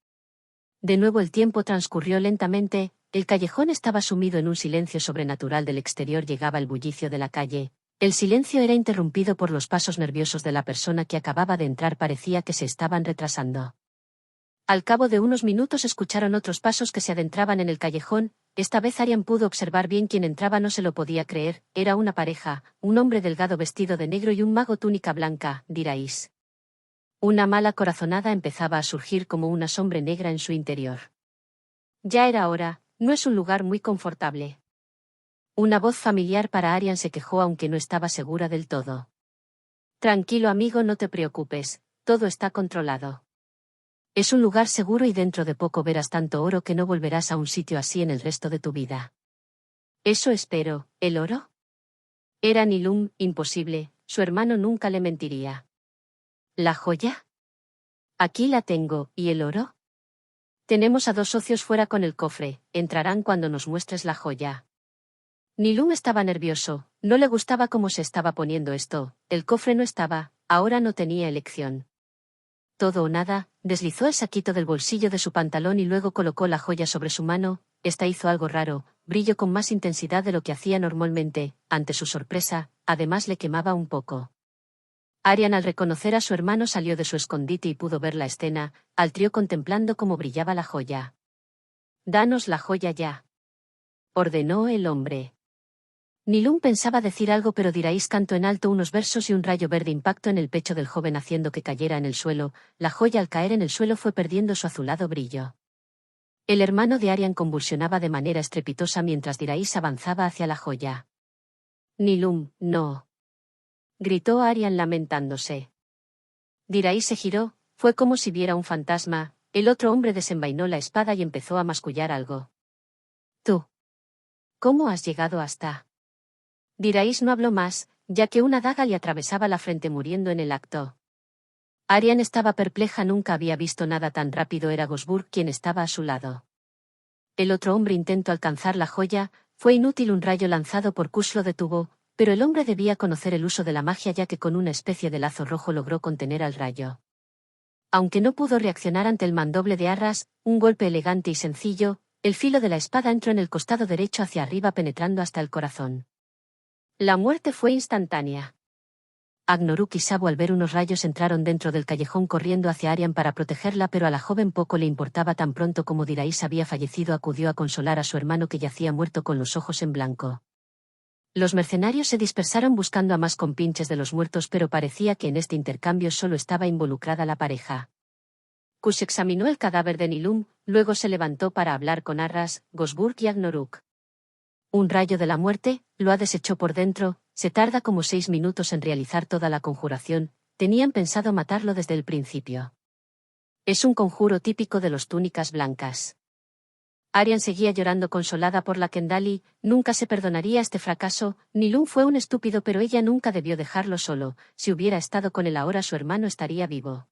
De nuevo el tiempo transcurrió lentamente, el callejón estaba sumido en un silencio sobrenatural, del exterior llegaba el bullicio de la calle. El silencio era interrumpido por los pasos nerviosos de la persona que acababa de entrar, parecía que se estaban retrasando. Al cabo de unos minutos escucharon otros pasos que se adentraban en el callejón, esta vez Arian pudo observar bien quién entraba, no se lo podía creer, era una pareja, un hombre delgado vestido de negro y un mago túnica blanca, Dirais. Una mala corazonada empezaba a surgir como una sombra negra en su interior. Ya era hora, no es un lugar muy confortable. Una voz familiar para Arian se quejó aunque no estaba segura del todo. Tranquilo amigo, no te preocupes, todo está controlado. Es un lugar seguro y dentro de poco verás tanto oro que no volverás a un sitio así en el resto de tu vida. Eso espero, ¿el oro? Era Nilum, imposible, su hermano nunca le mentiría. ¿La joya? Aquí la tengo, ¿y el oro? Tenemos a 2 socios fuera con el cofre, entrarán cuando nos muestres la joya. Nilum estaba nervioso, no le gustaba cómo se estaba poniendo esto, el cofre no estaba, ahora no tenía elección. Todo o nada, deslizó el saquito del bolsillo de su pantalón y luego colocó la joya sobre su mano, esta hizo algo raro, brilló con más intensidad de lo que hacía normalmente, ante su sorpresa, además le quemaba un poco. Arian al reconocer a su hermano salió de su escondite y pudo ver la escena, al trío contemplando cómo brillaba la joya. «Danos la joya ya», ordenó el hombre. Nilum pensaba decir algo pero Dirais cantó en alto unos versos y un rayo verde impactó en el pecho del joven haciendo que cayera en el suelo, la joya al caer en el suelo fue perdiendo su azulado brillo. El hermano de Arian convulsionaba de manera estrepitosa mientras Dirais avanzaba hacia la joya. «Nilum, no», gritó Arian lamentándose. Dirais se giró, fue como si viera un fantasma, el otro hombre desenvainó la espada y empezó a mascullar algo. «¿Tú? ¿Cómo has llegado hasta?» Dirais no habló más, ya que una daga le atravesaba la frente muriendo en el acto. Arian estaba perpleja, nunca había visto nada tan rápido, era Gosburg quien estaba a su lado. El otro hombre intentó alcanzar la joya, fue inútil, un rayo lanzado por Kush lo detuvo, pero el hombre debía conocer el uso de la magia ya que con una especie de lazo rojo logró contener al rayo. Aunque no pudo reaccionar ante el mandoble de Arras, un golpe elegante y sencillo, el filo de la espada entró en el costado derecho hacia arriba penetrando hasta el corazón. La muerte fue instantánea. Agnoruk y Sabo al ver unos rayos entraron dentro del callejón corriendo hacia Arian para protegerla, pero a la joven poco le importaba. Tan pronto como Dirais había fallecido acudió a consolar a su hermano que yacía muerto con los ojos en blanco. Los mercenarios se dispersaron buscando a más compinches de los muertos, pero parecía que en este intercambio solo estaba involucrada la pareja. Kush examinó el cadáver de Nilum, luego se levantó para hablar con Arras, Gosburg y Agnoruk. Un rayo de la muerte, lo ha deshecho por dentro, se tarda como 6 minutos en realizar toda la conjuración, tenían pensado matarlo desde el principio. Es un conjuro típico de los túnicas blancas. Arian seguía llorando consolada por la Kendall, nunca se perdonaría este fracaso, Nilum fue un estúpido pero ella nunca debió dejarlo solo, si hubiera estado con él ahora su hermano estaría vivo.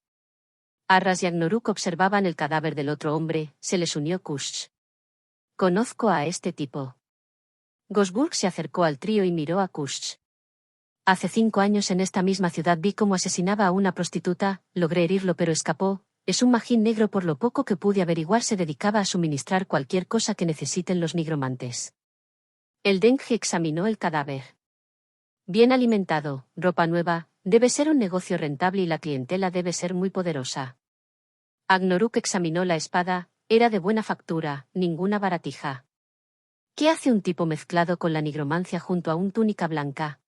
Arras y Agnoruk observaban el cadáver del otro hombre, se les unió Kush. Conozco a este tipo. Gosburg se acercó al trío y miró a Kush. Hace 5 años en esta misma ciudad vi cómo asesinaba a una prostituta, logré herirlo pero escapó, es un magín negro, por lo poco que pude averiguar se dedicaba a suministrar cualquier cosa que necesiten los nigromantes. El dengue examinó el cadáver. Bien alimentado, ropa nueva, Debe ser un negocio rentable y la clientela debe ser muy poderosa. Agnoruk examinó la espada, era de buena factura, ninguna baratija. ¿Qué hace un tipo mezclado con la nigromancia junto a un túnica blanca?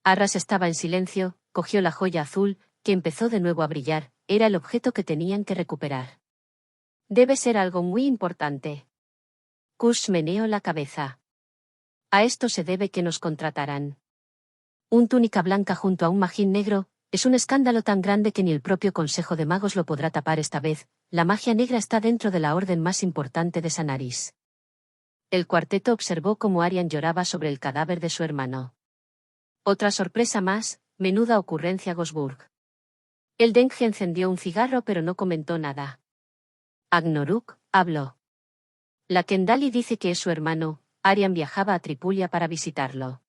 Arras estaba en silencio, cogió la joya azul, que empezó de nuevo a brillar, era el objeto que tenían que recuperar. Debe ser algo muy importante. Kush meneó la cabeza. A esto se debe que nos contratarán. Un túnica blanca junto a un magín negro, es un escándalo tan grande que ni el propio Consejo de Magos lo podrá tapar esta vez, la magia negra está dentro de la orden más importante de Sanaris. El cuarteto observó cómo Arian lloraba sobre el cadáver de su hermano. Otra sorpresa más, menuda ocurrencia Gosburg. El Denghe encendió un cigarro pero no comentó nada. Agnoruk habló. La Kendali dice que es su hermano, Arian viajaba a Tripulia para visitarlo.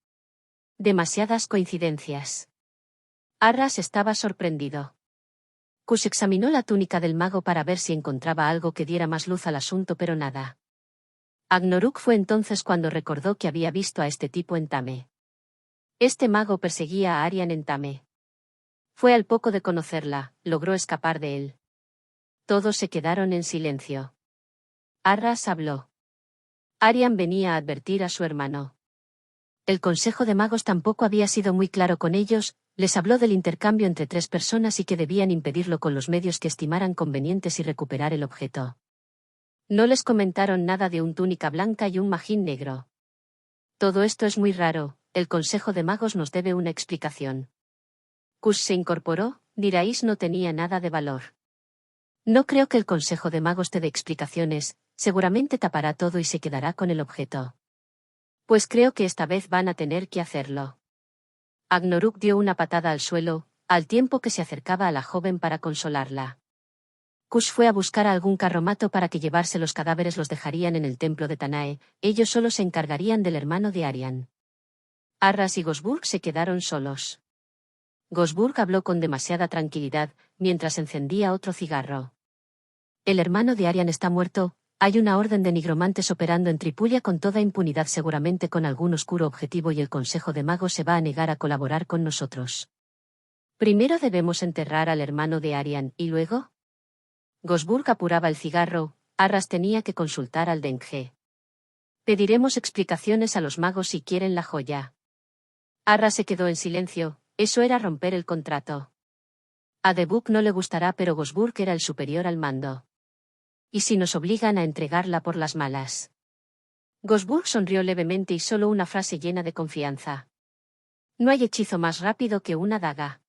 Demasiadas coincidencias. Arras estaba sorprendido. Kush examinó la túnica del mago para ver si encontraba algo que diera más luz al asunto pero nada. Agnoruk fue entonces cuando recordó que había visto a este tipo en Tame. Este mago perseguía a Arian en Tame. Fue al poco de conocerla, logró escapar de él. Todos se quedaron en silencio. Arras habló. Arian venía a advertir a su hermano. El Consejo de Magos tampoco había sido muy claro con ellos, les habló del intercambio entre 3 personas y que debían impedirlo con los medios que estimaran convenientes y recuperar el objeto. No les comentaron nada de un túnica blanca y un magín negro. Todo esto es muy raro, el Consejo de Magos nos debe una explicación. Kush se incorporó, diráis no tenía nada de valor. No creo que el Consejo de Magos te dé explicaciones, seguramente tapará todo y se quedará con el objeto. Pues creo que esta vez van a tener que hacerlo. Agnoruk dio una patada al suelo, al tiempo que se acercaba a la joven para consolarla. Kush fue a buscar a algún carromato para que llevarse los cadáveres los dejarían en el templo de Tanae, ellos solo se encargarían del hermano de Arian. Arras y Gosburg se quedaron solos. Gosburg habló con demasiada tranquilidad, mientras encendía otro cigarro. El hermano de Arian está muerto, hay una orden de nigromantes operando en Tripulia con toda impunidad seguramente con algún oscuro objetivo y el Consejo de Magos se va a negar a colaborar con nosotros. Primero debemos enterrar al hermano de Arian, ¿y luego? Gosburg apuraba el cigarro, Arras tenía que consultar al Denghe. Pediremos explicaciones a los magos si quieren la joya. Arras se quedó en silencio, eso era romper el contrato. A Debuk no le gustará pero Gosburg era el superior al mando. ¿Y si nos obligan a entregarla por las malas? Gosburg sonrió levemente y solo una frase llena de confianza. No hay hechizo más rápido que una daga.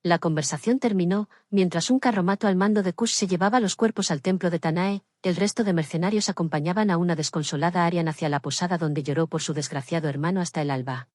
La conversación terminó, mientras un carromato al mando de Kush se llevaba los cuerpos al templo de Tanae, el resto de mercenarios acompañaban a una desconsolada Arian hacia la posada donde lloró por su desgraciado hermano hasta el alba.